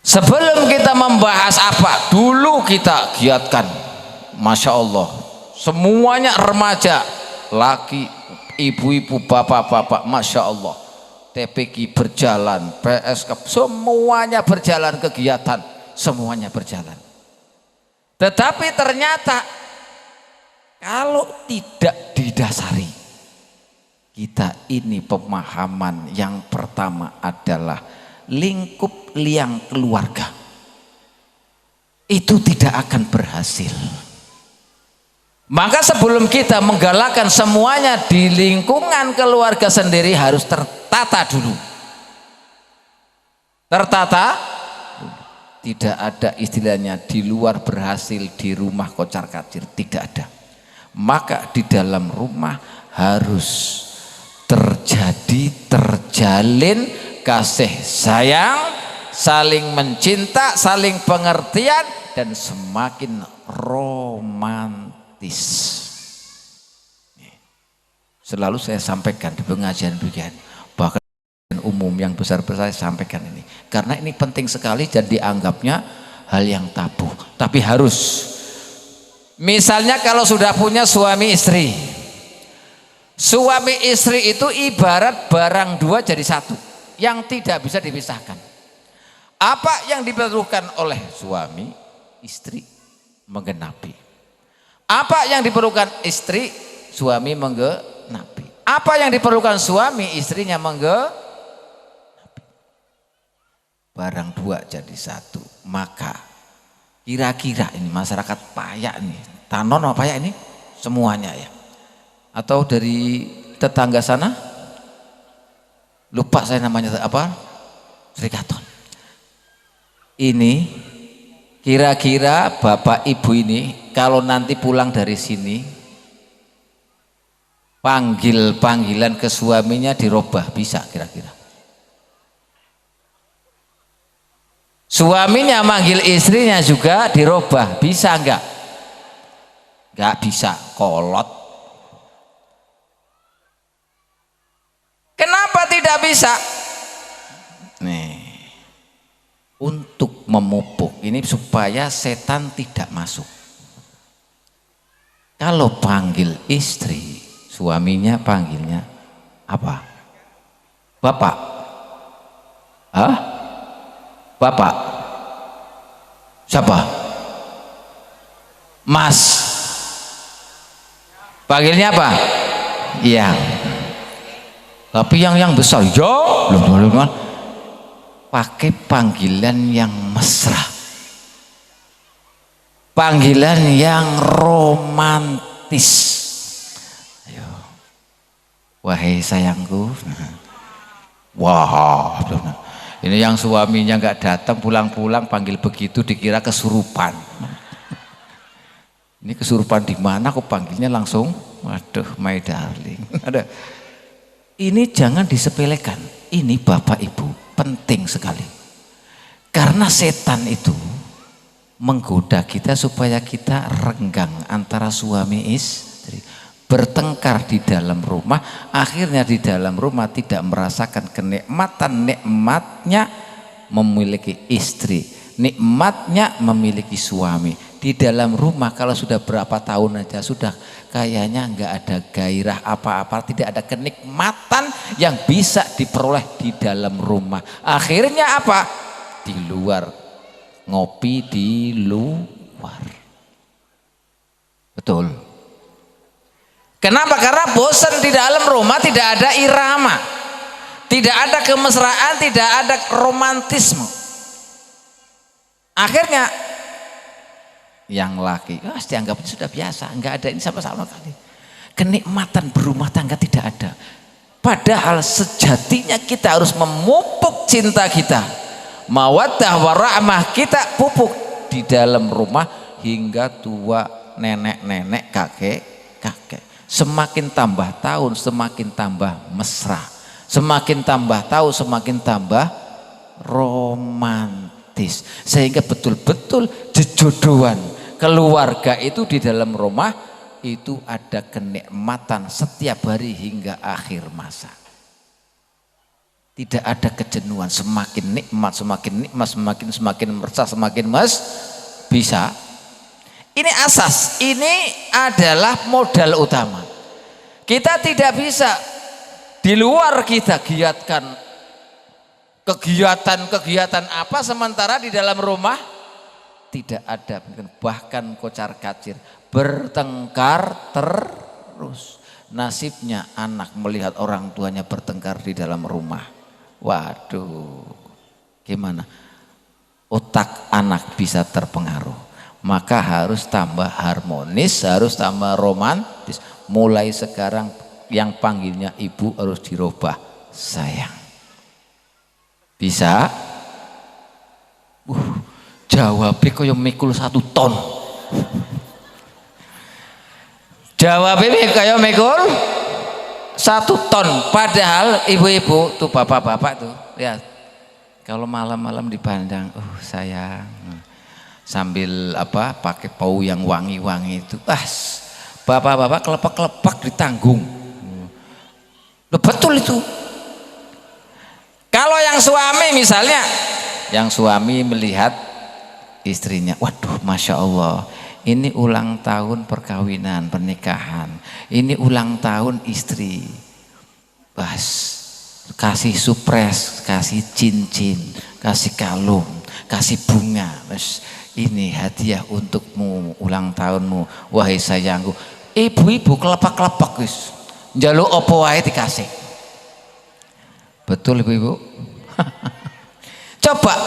Sebelum kita membahas apa, dulu kita giatkan. Masya Allah, semuanya remaja, laki, ibu-ibu, bapak-bapak, Masya Allah. TPQ berjalan, PSK, semuanya berjalan kegiatan, semuanya berjalan. Tetapi ternyata kalau tidak didasari, kita ini pemahaman yang pertama adalah lingkup liang keluarga itu tidak akan berhasil. Maka sebelum kita menggalakkan semuanya di lingkungan keluarga sendiri, harus tertata dulu. Tertata. Tidak ada istilahnya di luar berhasil, di rumah kocar kacir, tidak ada. Maka di dalam rumah harus terjalin kasih sayang, saling mencinta, saling pengertian, dan semakin romantis. Selalu saya sampaikan di pengajian-pengajian, bahkan umum yang besar-besar saya sampaikan ini, karena ini penting sekali dan dianggapnya hal yang tabu, tapi harus. Misalnya kalau sudah punya suami istri, suami istri itu ibarat barang dua jadi satu yang tidak bisa dipisahkan. Apa yang diperlukan oleh suami, istri menggenapi. Apa yang diperlukan istri, suami menggenapi. Apa yang diperlukan suami, istrinya menggenapi. Barang dua jadi satu. Maka kira-kira ini masyarakat Payak nih, Tanon apa Payak ini semuanya ya, atau dari tetangga sana, lupa saya namanya apa, Srikaton. Ini kira-kira bapak ibu ini kalau nanti pulang dari sini, panggilan ke suaminya dirubah, bisa kira-kira? Suaminya manggil istrinya juga dirubah, bisa enggak? Enggak bisa, kolot. Kenapa tidak bisa? Nih, untuk memupuk ini supaya setan tidak masuk. Kalau panggil istri, suaminya panggilnya apa? Bapak. Hah? Bapak. Siapa? Mas. Panggilnya apa? Iya. Tapi yang besar, ya, belum pakai panggilan yang mesra, panggilan yang romantis. Ayo, wahai sayangku. Wah, ini yang suaminya nggak datang, pulang-pulang panggil begitu dikira kesurupan. Ini kesurupan di mana? Aku panggilnya langsung, waduh, my darling. Ada. Ini jangan disepelekan. Ini Bapak Ibu penting sekali. Karena setan itu menggoda kita supaya kita renggang antara suami istri, bertengkar di dalam rumah, akhirnya di dalam rumah tidak merasakan nikmatnya memiliki istri, nikmatnya memiliki suami. Di dalam rumah kalau sudah berapa tahun aja sudah kayaknya nggak ada gairah apa-apa, tidak ada kenikmatan yang bisa diperoleh di dalam rumah. Akhirnya apa? Di luar, ngopi di luar. Betul. Kenapa? Karena bosan di dalam rumah, tidak ada irama, tidak ada kemesraan, tidak ada romantisme. Akhirnya yang laki, dianggapnya sudah biasa, nggak ada ini sama-sama kali. Kenikmatan berumah tangga tidak ada. Padahal sejatinya kita harus memupuk cinta kita, mawaddah warahmah kita pupuk di dalam rumah hingga tua, nenek-nenek, kakek-kakek. Semakin tambah tahun, semakin tambah mesra. Semakin tambah tahun, semakin tambah romantis. Sehingga betul-betul jejodohan keluarga itu di dalam rumah itu ada kenikmatan setiap hari hingga akhir masa. Tidak ada kejenuhan, semakin nikmat, semakin mesra, semakin bisa. Ini asas, ini adalah modal utama. Kita tidak bisa di luar kita giatkan kegiatan apa sementara di dalam rumah tidak ada, bahkan kocar kacir, bertengkar terus. Nasibnya anak melihat orang tuanya bertengkar di dalam rumah. Waduh, gimana? Otak anak bisa terpengaruh. Maka harus tambah harmonis, harus tambah romantis. Mulai sekarang yang panggilnya ibu harus dirubah sayang. Bisa? Jawabnya kaya mikul 1 ton. Jawabnya kaya mikul 1 ton. Padahal ibu-ibu tuh, bapak-bapak tuh, lihat. Kalau malam-malam dipandang, sayang, sambil pakai bau yang wangi-wangi itu, bapak-bapak kelepak-kelepak ditanggung. Betul itu. Kalau yang suami misalnya, yang suami melihat istrinya, waduh, masya Allah, ini ulang tahun perkawinan, pernikahan, ini ulang tahun istri, kasih surprise, kasih cincin, kasih kalung, kasih bunga, ini hadiah untukmu, ulang tahunmu, wahai sayangku. Ibu-ibu kelepak-kelepak, njaluk opo wae dikasih. Betul ibu-ibu? Coba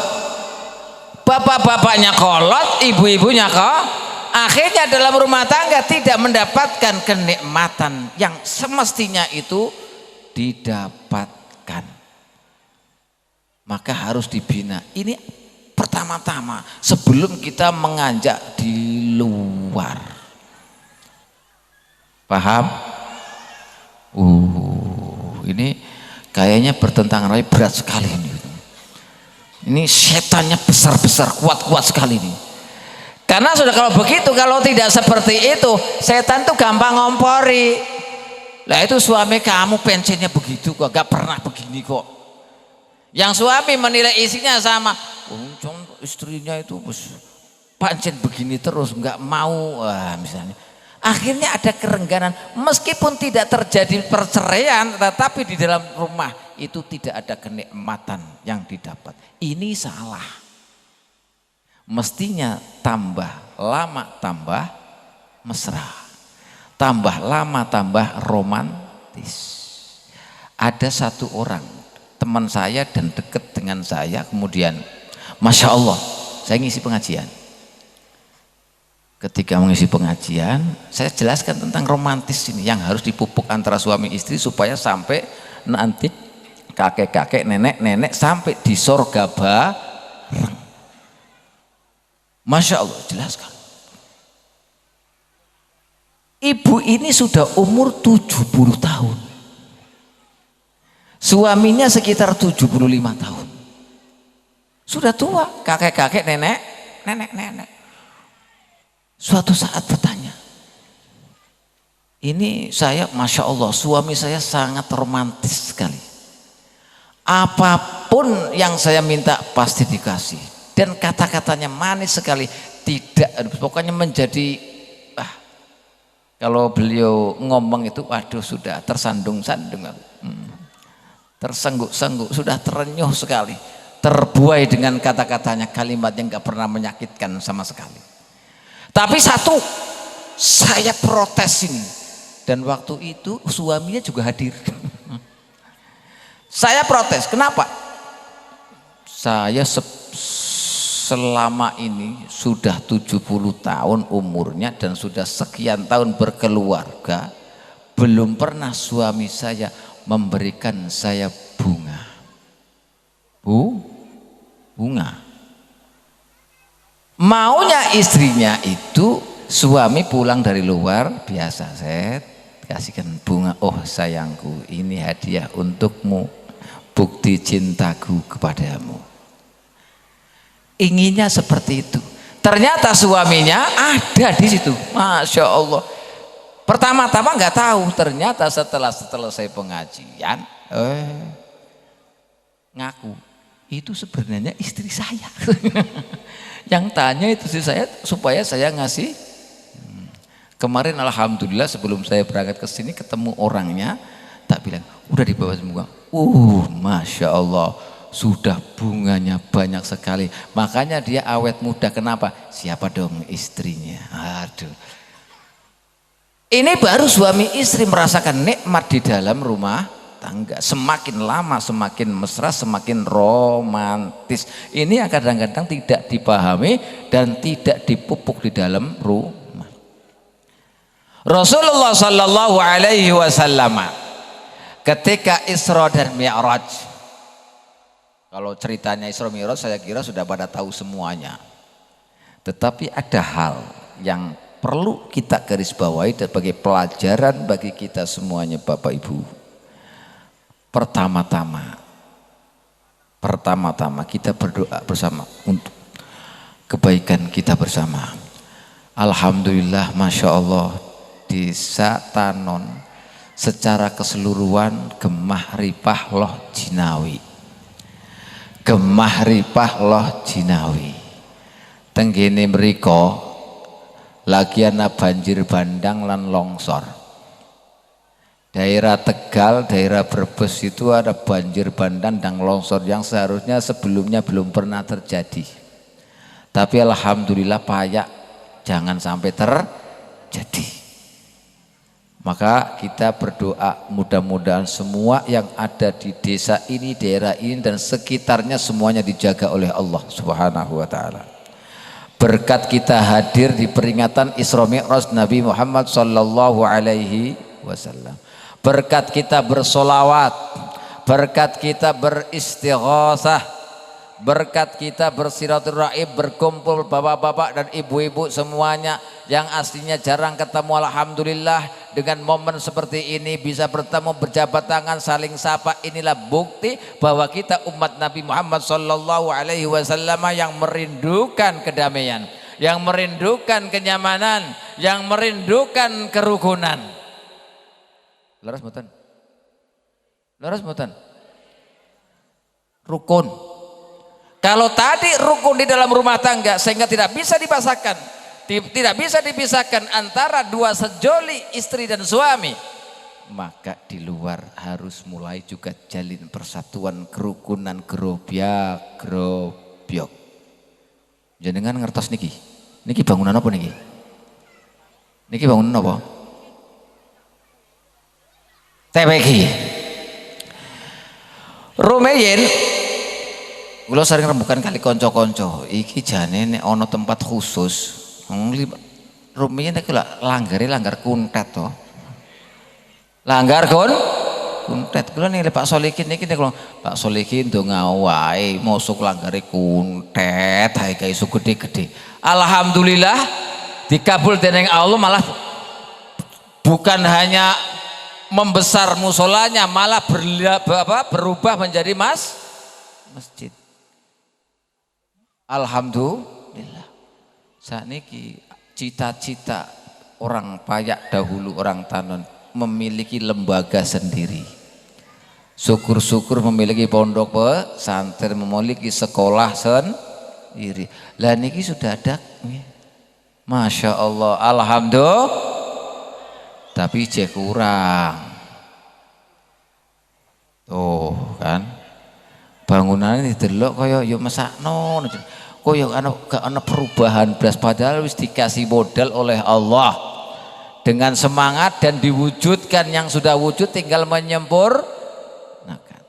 bapak-bapaknya kolot, ibu-ibunya akhirnya dalam rumah tangga tidak mendapatkan kenikmatan yang semestinya itu didapatkan. Maka harus dibina. Ini pertama-tama sebelum kita menganjak di luar. Paham? Ini kayaknya bertentangan berat sekali ini. Ini setannya besar-besar, kuat-kuat sekali ini. Karena sudah kalau begitu, kalau tidak seperti itu, setan tuh gampang ngompori. Lah itu suami kamu pensiunnya begitu kok, gak pernah begini kok. Yang suami menilai isinya sama, contoh istrinya itu pancen begini terus, nggak mau, misalnya. Akhirnya ada kerengganan, meskipun tidak terjadi perceraian, tetapi di dalam rumah itu tidak ada kenikmatan yang didapat. Ini salah. Mestinya tambah lama tambah mesra, tambah lama tambah romantis. Ada satu orang teman saya dan dekat dengan saya, kemudian Masya Allah saya ngisi pengajian. Ketika mengisi pengajian, saya jelaskan tentang romantis ini yang harus dipupuk antara suami istri supaya sampai nanti kakek-kakek, nenek-nenek sampai di sorga bareng. Masya Allah, jelaskan. Ibu ini sudah umur 70 tahun. Suaminya sekitar 75 tahun. Sudah tua, kakek-kakek, nenek-nenek. Suatu saat bertanya, ini saya Masya Allah, suami saya sangat romantis sekali. Apapun yang saya minta pasti dikasih. Dan kata-katanya manis sekali. Tidak, pokoknya menjadi, kalau beliau ngomong itu, waduh sudah tersandung-sandung. Tersengguk-sengguk, sudah terenyuh sekali. Terbuai dengan kata-katanya, kalimat yang gak pernah menyakitkan sama sekali. Tapi satu, saya protes ini. Dan waktu itu suaminya juga hadir. Saya protes, kenapa? Saya selama ini sudah 70 tahun umurnya dan sudah sekian tahun berkeluarga, belum pernah suami saya memberikan saya bunga. Bunga. Maunya istrinya itu suami pulang dari luar biasa, saya kasihkan bunga. Oh sayangku, ini hadiah untukmu, bukti cintaku kepadamu. Inginnya seperti itu. Ternyata suaminya ada di situ. Masya Allah. Pertama-tama nggak tahu, ternyata setelah selesai pengajian, ngaku itu sebenarnya istri saya. Yang tanya itu istri saya supaya saya ngasih. Kemarin alhamdulillah sebelum saya berangkat ke sini ketemu orangnya, tak bilang udah dibawa semua. Masya Allah, sudah bunganya banyak sekali. Makanya dia awet muda. Kenapa? Siapa dong istrinya? Aduh. Ini baru suami istri merasakan nikmat di dalam rumah tangga. Semakin lama semakin mesra, semakin romantis. Ini kadang-kadang tidak dipahami dan tidak dipupuk di dalam rumah. Rasulullah Sallallahu Alaihi Wasallam ketika Isra dan Mi'raj, kalau ceritanya Isra Mi'raj saya kira sudah pada tahu semuanya. Tetapi ada hal yang perlu kita garis bawahi sebagai pelajaran bagi kita semuanya Bapak Ibu. Pertama-tama kita berdoa bersama untuk kebaikan kita bersama. Alhamdulillah, Masya Allah, Desa Tanon secara keseluruhan gemah ripah loh jinawi. Gemah ripah loh jinawi. Tenggene mriko lagi ana banjir bandang lan longsor. Daerah Tegal, daerah Brebes itu ada banjir bandang dan longsor yang seharusnya sebelumnya belum pernah terjadi. Tapi alhamdulillah payak jangan sampai terjadi. Maka kita berdoa mudah-mudahan semua yang ada di desa ini, daerah ini dan sekitarnya semuanya dijaga oleh Allah Subhanahu wa taala. Berkat kita hadir di peringatan Isra Mi'raj Nabi Muhammad sallallahu alaihi wasallam. Berkat kita bersolawat, berkat kita beristighosah, berkat kita bersilaturahim, berkumpul bapak-bapak dan ibu-ibu semuanya yang aslinya jarang ketemu, alhamdulillah dengan momen seperti ini bisa bertemu berjabat tangan saling sapa, inilah bukti bahwa kita umat Nabi Muhammad sallallahu alaihi wasallam yang merindukan kedamaian, yang merindukan kenyamanan, yang merindukan kerukunan. Leres mboten? Leres mboten? Rukun. Kalau tadi rukun di dalam rumah tangga sehingga tidak bisa dipasangkan, tidak bisa dipisahkan antara dua sejoli istri dan suami, maka di luar harus mulai juga jalin persatuan, kerukunan, gerobyok. Jenengan ngertos niki? Niki bangunan apa niki? Niki bangunan apa? TPG. Rumeyin, kula sering rembukan kali konco-konco. Iki jane nek ana tempat khusus. Rumiyin iki langgar kuntet to. Langgar kuntet. Kula nih Pak Solikin niki kula Pak Solikin ndonga wae mosok langgare kuntet hae kae iso gede-gede. Alhamdulillah dikabul dening Allah, malah bukan hanya membesar musolanya, malah berubah menjadi masjid. Alhamdulillah. Saat niki cita-cita orang Payak dahulu, orang Tanon memiliki lembaga sendiri. Syukur-syukur memiliki pondok pesantren, memiliki sekolah sendiri. Lah niki sudah ada, masya Allah, alhamdulillah. Tapi cek kurang. Oh kan, bangunan ini delok kaya yuk mesakno. Koyo gak ana perubahan belas, padahal wis dikasih modal oleh Allah dengan semangat dan diwujudkan. Yang sudah wujud tinggal menyempurnakan.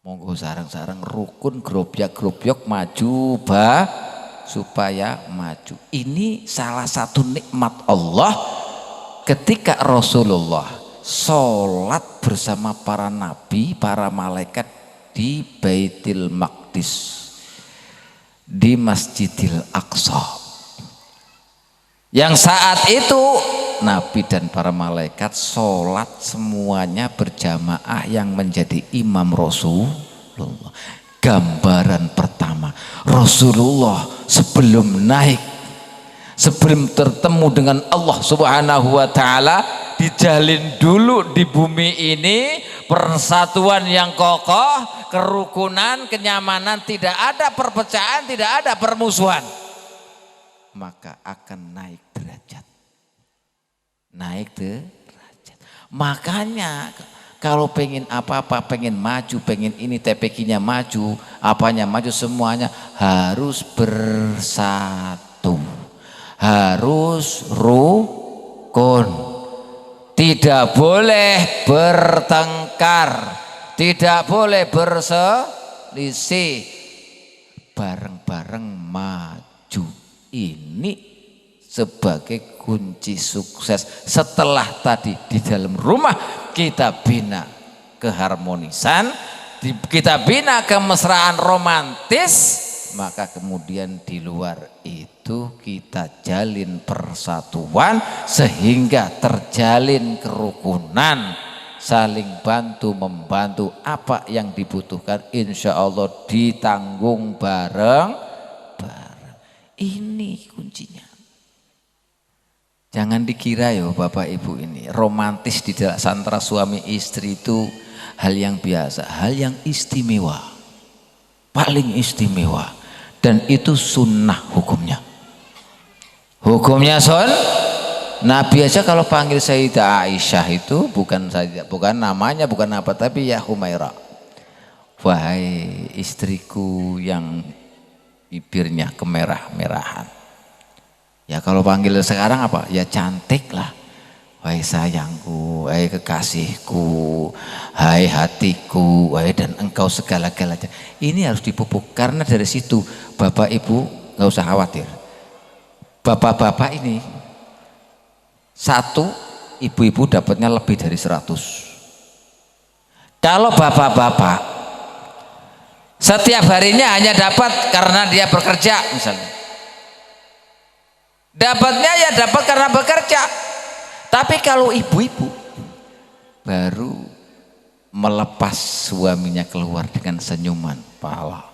Monggo sareng-sareng rukun gerobyok maju supaya maju. Ini salah satu nikmat Allah ketika Rasulullah sholat bersama para nabi, para malaikat di Baitul Maqdis, di Masjidil Aqsa, yang saat itu Nabi dan para malaikat sholat semuanya berjamaah yang menjadi imam Rasulullah. Gambaran pertama, Rasulullah sebelum naik, sebelum bertemu dengan Allah Subhanahu wa Ta'ala, dijalin dulu di bumi ini persatuan yang kokoh, kerukunan, kenyamanan, tidak ada perpecahan, tidak ada permusuhan, maka akan naik derajat. Makanya kalau pengen apa-apa, pengen maju, pengen ini TPQ-nya maju, apanya maju, semuanya harus bersatu, harus rukun, tidak boleh bertengkar, tidak boleh berselisih, bareng-bareng maju. Ini sebagai kunci sukses. Setelah tadi di dalam rumah kita bina keharmonisan, kita bina kemesraan romantis, maka kemudian di luar itu kita jalin persatuan sehingga terjalin kerukunan, saling bantu membantu, apa yang dibutuhkan insya Allah ditanggung bareng-bareng. Ini kuncinya. Jangan dikira ya Bapak Ibu, ini romantis di dalam antara suami istri itu hal yang biasa, hal yang istimewa, paling istimewa, dan itu sunnah hukumnya. Hukumnya Nabi aja kalau panggil Sayyidah Aisyah itu bukan namanya, bukan apa, tapi ya Humaira, wahai istriku yang bibirnya kemerah-merahan. Ya kalau panggil sekarang apa? Ya cantik lah. Wahai sayangku, wahai kekasihku, hai hatiku, wahai dan engkau segala-galanya. Ini harus dipupuk, karena dari situ Bapak Ibu nggak usah khawatir. Bapak-bapak ini satu, ibu-ibu dapatnya lebih dari 100. Kalau bapak-bapak setiap harinya hanya dapat karena dia bekerja misalnya, dapatnya ya dapat karena bekerja. Tapi kalau ibu-ibu baru melepas suaminya keluar dengan senyuman, pahala.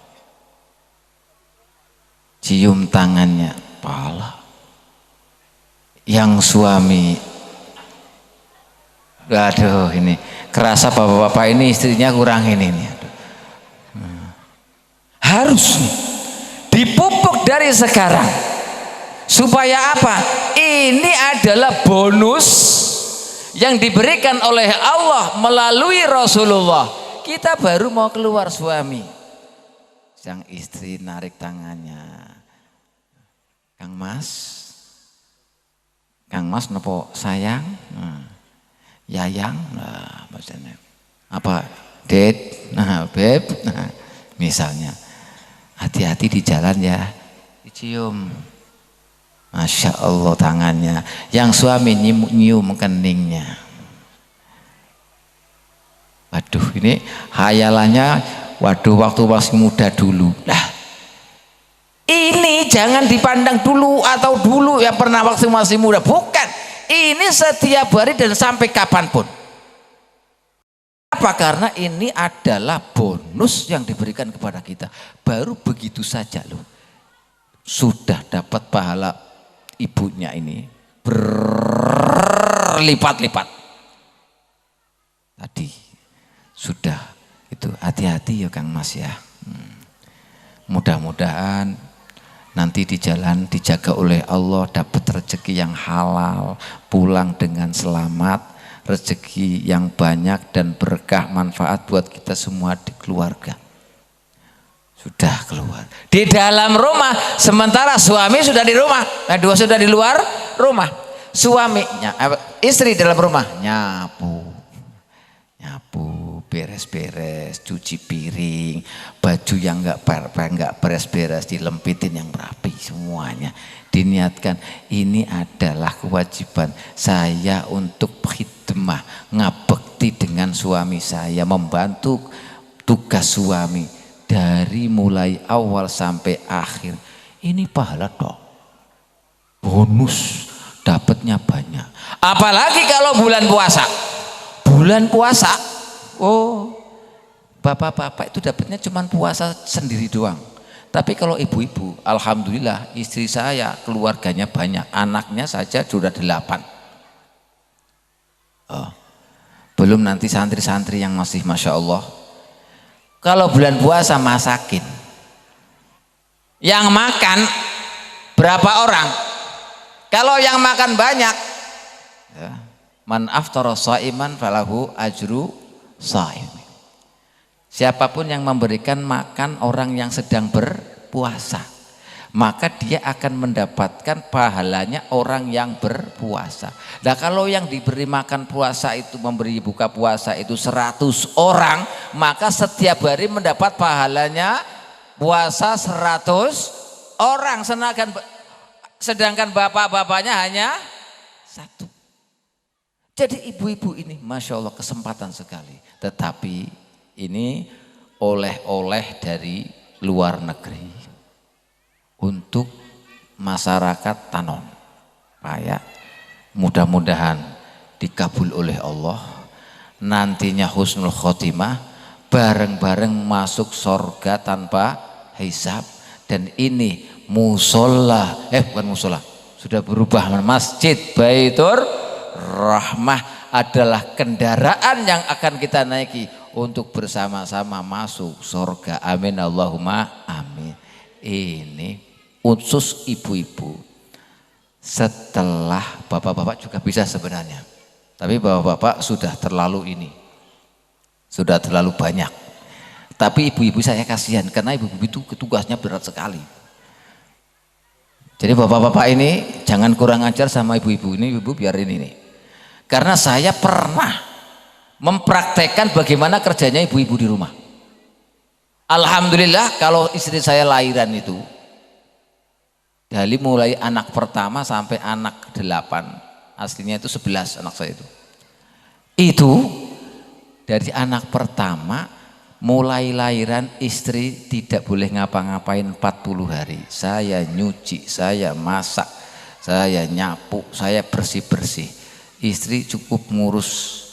Cium tangannya, pahala. Yang suami, aduh ini kerasa bapak-bapak ini istrinya kurang ini nih. Harus dipupuk dari sekarang supaya apa? Ini adalah bonus yang diberikan oleh Allah melalui Rasulullah. Kita baru mau keluar suami, sang istri narik tangannya, Kang Mas nopo sayang, Yayang, nah, maksudnya apa, Ded, nah, Beb, nah, misalnya, hati-hati di jalan ya, dicium, Masya Allah tangannya, yang suami nyium keningnya. Waduh, ini hayalannya, waduh waktu masih muda dulu, lah. Ini jangan dipandang dulu atau dulu yang pernah waktu masih muda, bukan. Ini setiap hari dan sampai kapanpun. Apa? Karena ini adalah bonus yang diberikan kepada kita. Baru begitu saja loh, sudah dapat pahala ibunya ini berlipat-lipat. Tadi sudah itu, hati-hati ya Kang Mas ya. Mudah-mudahan nanti di jalan dijaga oleh Allah, dapat rezeki yang halal, pulang dengan selamat, rezeki yang banyak dan berkah manfaat buat kita semua di keluarga. Sudah keluar di dalam rumah, sementara suami sudah di rumah, dua sudah di luar rumah. Suaminya, istri dalam rumah nyapu, beres-beres, cuci piring, baju yang nggak beres-beres dilempitin yang rapi semuanya. Diniatkan ini adalah kewajiban saya untuk khidmah, ngabekti dengan suami saya, membantu tugas suami dari mulai awal sampai akhir. Ini pahala dong, bonus, dapatnya banyak. Apalagi kalau bulan puasa. Bulan puasa, oh, bapak-bapak itu dapatnya cuma puasa sendiri doang. Tapi kalau ibu-ibu, alhamdulillah istri saya keluarganya banyak, anaknya saja sudah 8. Oh, belum nanti santri-santri yang masih Masya Allah. Kalau bulan puasa masakin, yang makan berapa orang? Kalau yang makan banyak, ya, man aftara shaiman falahu ajru shaim. Siapapun yang memberikan makan orang yang sedang berpuasa, maka dia akan mendapatkan pahalanya orang yang berpuasa. Nah kalau yang diberi makan puasa itu, memberi buka puasa itu 100 orang, maka setiap hari mendapat pahalanya puasa 100 orang. Sedangkan bapak-bapaknya hanya 1. Jadi ibu-ibu ini Masya Allah kesempatan sekali. Tetapi ini oleh-oleh dari luar negeri untuk masyarakat Tanon. Kayak mudah-mudahan dikabul oleh Allah. Nantinya husnul khotimah, bareng-bareng masuk surga tanpa hisab. Dan ini musola, bukan musola, sudah berubah masjid Baitur Rahmah, adalah kendaraan yang akan kita naiki untuk bersama-sama masuk surga. Amin Allahumma amin. Ini khusus ibu-ibu. Setelah bapak-bapak juga bisa sebenarnya, tapi bapak-bapak sudah terlalu ini, sudah terlalu banyak. Tapi ibu-ibu saya kasihan karena ibu-ibu itu tugasnya berat sekali. Jadi bapak-bapak ini jangan kurang ajar sama ibu-ibu ini, ibu biarin ini. Karena saya pernah mempraktekkan bagaimana kerjanya ibu-ibu di rumah. Alhamdulillah kalau istri saya lahiran itu, dari mulai anak pertama sampai anak 8, aslinya itu 11 anak saya itu. Itu dari anak pertama mulai lahiran istri tidak boleh ngapa-ngapain 40 hari. Saya nyuci, saya masak, saya nyapu, saya bersih-bersih. istri cukup ngurus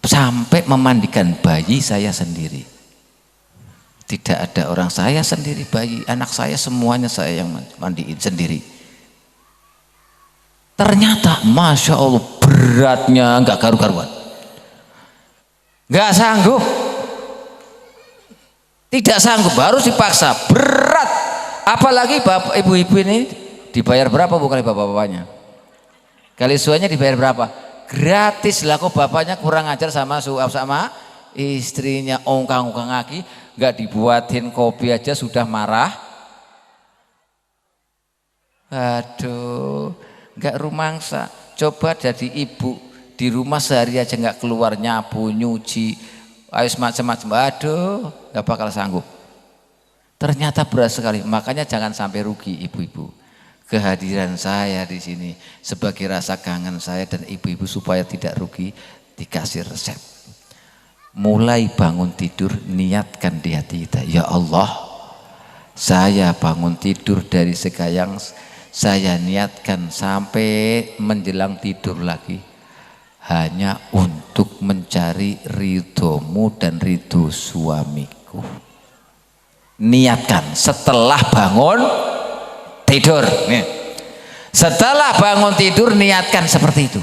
sampai memandikan bayi saya sendiri. Tidak ada orang, saya sendiri bayi, anak saya semuanya saya yang mandiin sendiri. Ternyata Masya Allah beratnya nggak karu-karuan, nggak sanggup, tidak sanggup, harus dipaksa, berat. Apalagi bapak ibu-ibu ini dibayar berapa bu kali bapak-bapaknya? Kali suanya dibayar berapa? Gratis lah, kok bapaknya kurang ajar sama istrinya, ongkang-ongkang kaki, nggak dibuatin kopi aja sudah marah. Aduh, nggak rumangsa. Coba jadi ibu di rumah sehari aja nggak keluar nyapu, nyuci, ayo macam-macam. Aduh, nggak bakal sanggup. Ternyata berat sekali. Makanya jangan sampai rugi ibu-ibu. Kehadiran saya di sini sebagai rasa kangen saya dan ibu-ibu supaya tidak rugi, dikasih resep. Mulai bangun tidur niatkan di hati kita, ya Allah, saya bangun tidur dari sekarang saya niatkan sampai menjelang tidur lagi hanya untuk mencari ridhomu dan ridho suamiku. Niatkan setelah bangun tidur. Setelah bangun tidur niatkan seperti itu.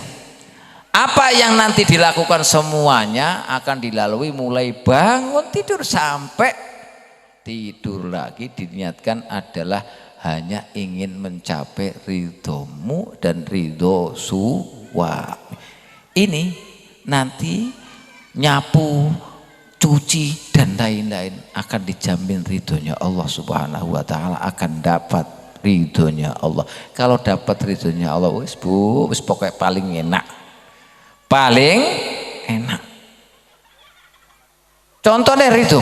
Apa yang nanti dilakukan semuanya akan dilalui mulai bangun tidur sampai tidur lagi, diniatkan adalah hanya ingin mencapai ridhomu dan ridho suami. Ini nanti nyapu, cuci dan lain-lain akan dijamin ridhonya Allah Subhanahu wa taala, akan dapat ridhonya Allah. Kalau dapat ridhonya Allah wis pokoknya paling enak. Paling enak. Contohnya ridho.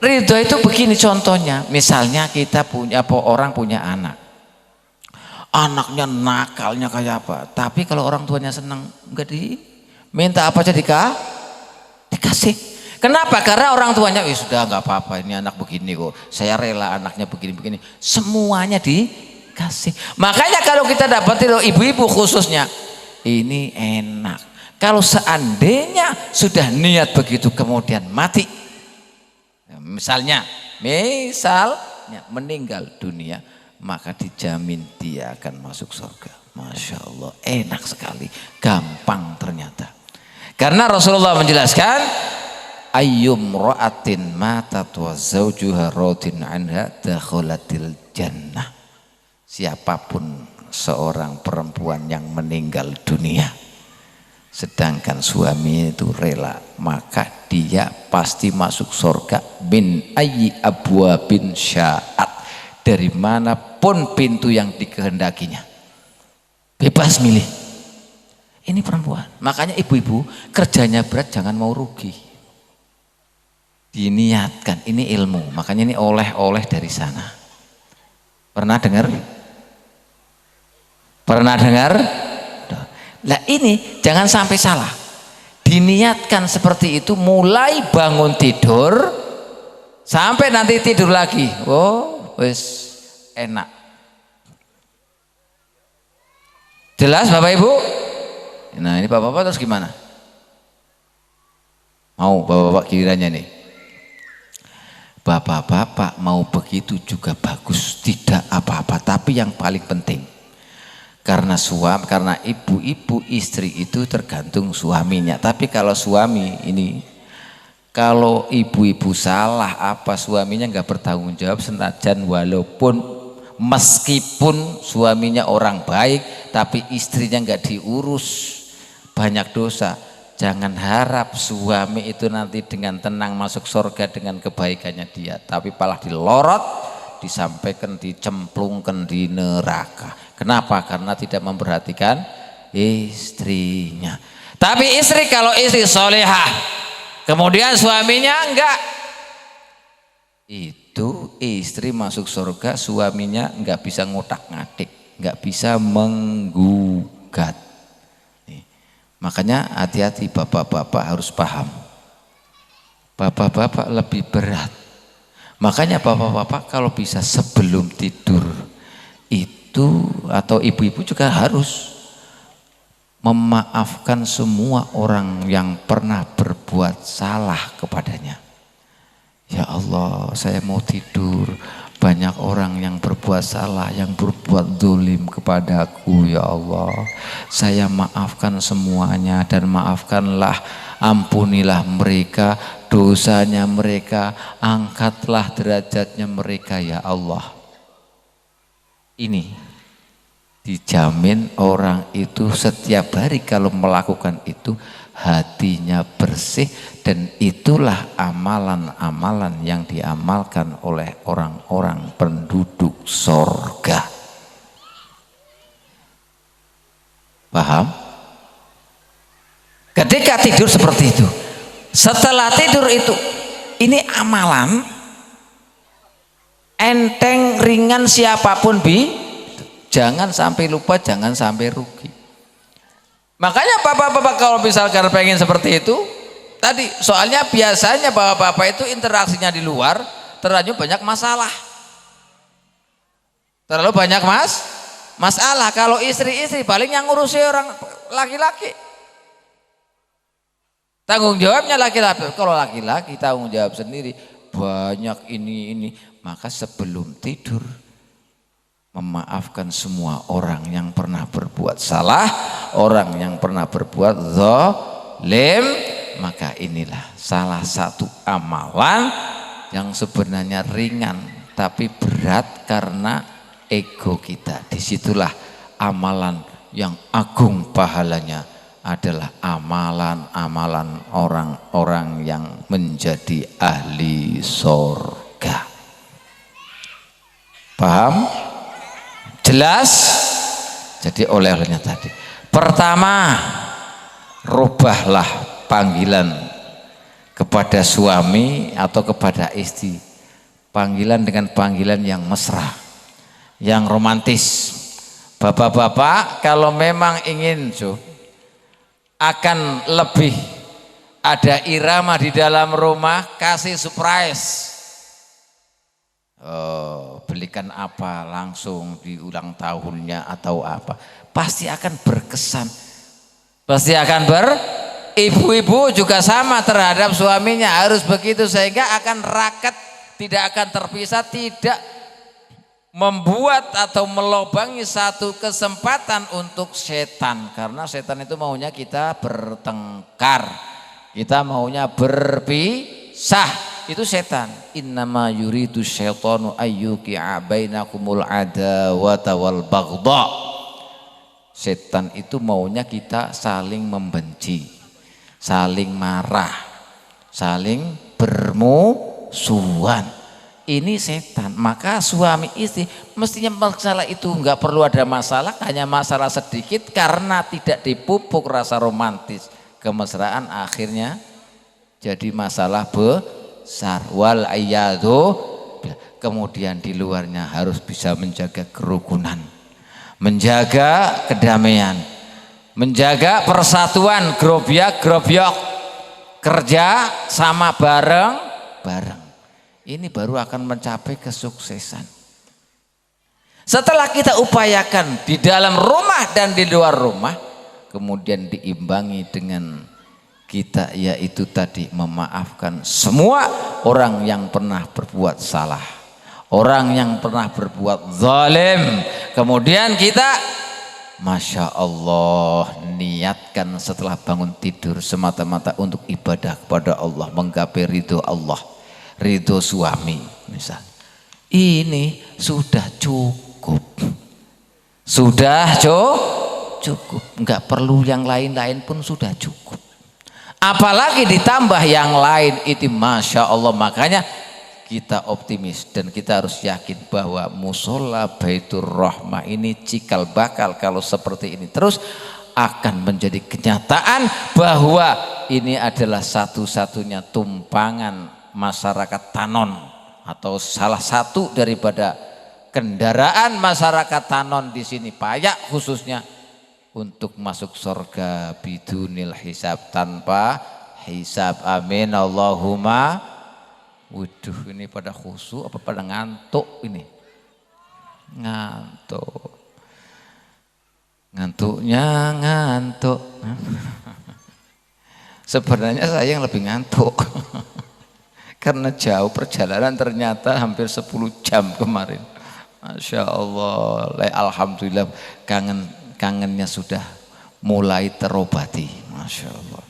Ridho itu begini contohnya. Misalnya kita orang punya anak. Anaknya nakalnya kayak apa. Tapi kalau orang tuanya senang, enggak minta apa aja dikasih. Kenapa? Karena orang tuanya sudah enggak apa-apa, ini anak begini kok. Saya rela anaknya begini-begini. Semuanya dikasih. Makanya kalau kita dapat itu ibu-ibu khususnya, ini enak. Kalau seandainya sudah niat begitu kemudian mati, misalnya meninggal dunia, maka dijamin dia akan masuk surga. Masya Allah, enak sekali, gampang ternyata. Karena Rasulullah menjelaskan, ayyum ra'atin matat wa zawjuha radin anha dakhalatil jannah. Siapapun seorang perempuan yang meninggal dunia sedangkan suami itu rela, maka dia pasti masuk surga min ayyi abwabin sya'at, dari manapun pintu yang dikehendakinya, bebas milih. Ini perempuan. Makanya ibu-ibu kerjanya berat jangan mau rugi, diniatkan. Ini ilmu, makanya ini oleh-oleh dari sana. Pernah dengar? Nah ini jangan sampai salah, diniatkan seperti itu mulai bangun tidur sampai nanti tidur lagi. Oh wis enak. Jelas Bapak Ibu? Nah ini Bapak-Bapak terus gimana? Mau Bapak-Bapak kiranya nih, Bapak-Bapak mau begitu juga bagus, tidak apa-apa. Tapi yang paling penting, karena ibu-ibu istri itu tergantung suaminya. Tapi kalau suami ini, kalau ibu-ibu salah apa suaminya nggak bertanggung jawab, senajan meskipun suaminya orang baik tapi istrinya nggak diurus, banyak dosa. Jangan harap suami itu nanti dengan tenang masuk surga dengan kebaikannya dia, tapi malah dilorot, disampaikan, dicemplungkan di neraka. Kenapa? Karena tidak memperhatikan istrinya. Tapi istri, kalau istri solehah kemudian suaminya enggak, itu istri masuk surga, suaminya enggak bisa ngotak-ngatik, enggak bisa menggugat. Makanya hati-hati, bapak-bapak harus paham. Bapak-bapak lebih berat. Makanya bapak-bapak kalau bisa sebelum tidur itu, atau ibu-ibu juga harus memaafkan semua orang yang pernah berbuat salah kepadanya. Ya Allah, saya mau tidur, banyak orang yang berbuat salah, yang berbuat zalim kepadaku. Ya Allah, saya maafkan semuanya dan maafkanlah, ampunilah mereka, dosanya mereka, angkatlah derajatnya mereka ya Allah. Ini dijamin orang itu setiap hari kalau melakukan itu hatinya bersih, dan itulah amalan-amalan yang diamalkan oleh orang-orang penduduk sorga. Paham? Ketika tidur seperti itu, setelah tidur itu, ini amalan enteng ringan siapapun jangan sampai lupa, jangan sampai rugi. Makanya bapak-bapak kalau misalkan pengen seperti itu tadi, soalnya biasanya bapak-bapak itu interaksinya di luar terlalu banyak masalah, masalah. Kalau istri-istri paling yang ngurusi orang laki-laki, tanggung jawabnya laki-laki. Kalau laki-laki tanggung jawab sendiri, banyak ini. Maka sebelum tidur memaafkan semua orang yang pernah berbuat salah, orang yang pernah berbuat zalim. Maka inilah salah satu amalan yang sebenarnya ringan tapi berat karena ego kita. Disitulah amalan yang agung pahalanya adalah amalan-amalan orang-orang yang menjadi ahli sorga. Paham? Jelas? Jadi oleh-olehnya tadi, pertama, rubahlah panggilan kepada suami atau kepada istri, panggilan dengan panggilan yang mesra, yang romantis. Bapak-bapak kalau memang ingin akan lebih ada irama di dalam rumah, kasih surprise. Belikan apa langsung di ulang tahunnya atau apa, pasti akan berkesan, pasti akan ibu-ibu juga sama terhadap suaminya, harus begitu, sehingga akan raket, tidak akan terpisah, tidak membuat atau melobangi satu kesempatan untuk setan, karena setan itu maunya kita bertengkar, kita maunya berpisah. Itu setan. Innama yuridu syaitanu ayyuqi'a bainakumul adawata wal baghdha. Setan itu maunya kita saling membenci, saling marah, saling bermusuhan. Ini setan. Maka suami istri mestinya masalah itu enggak perlu ada masalah, hanya masalah sedikit karena tidak dipupuk rasa romantis, kemesraan, akhirnya jadi masalah besar. Wal ayyadu. Kemudian di luarnya harus bisa menjaga kerukunan, menjaga kedamaian, menjaga persatuan, grobyok, kerja sama bareng. Ini baru akan mencapai kesuksesan. Setelah kita upayakan di dalam rumah dan di luar rumah, kemudian diimbangi dengan kita, yaitu tadi memaafkan semua orang yang pernah berbuat salah, orang yang pernah berbuat zalim. Kemudian kita, Masya Allah, niatkan setelah bangun tidur semata-mata untuk ibadah kepada Allah, menggapai ridho Allah, ridho suami misal. Ini sudah cukup, enggak perlu yang lain-lain pun sudah cukup. Apalagi ditambah yang lain, itu Masya Allah. Makanya kita optimis dan kita harus yakin bahwa musola Baitur Rahmah ini cikal bakal kalau seperti ini terus akan menjadi kenyataan bahwa ini adalah satu-satunya tumpangan masyarakat Tanon, atau salah satu daripada kendaraan masyarakat Tanon di sini, Payak khususnya, untuk masuk surga bidunil hisab, tanpa hisab. Amin Allahumma. Waduh, ini pada khusyuk apa pada ngantuk ini? Ngantuk ngantuknya ngantuk. Sebenarnya saya yang lebih ngantuk. Karena jauh perjalanan ternyata hampir 10 jam kemarin. Masya Allah, alhamdulillah kangennya sudah mulai terobati. Masya Allah.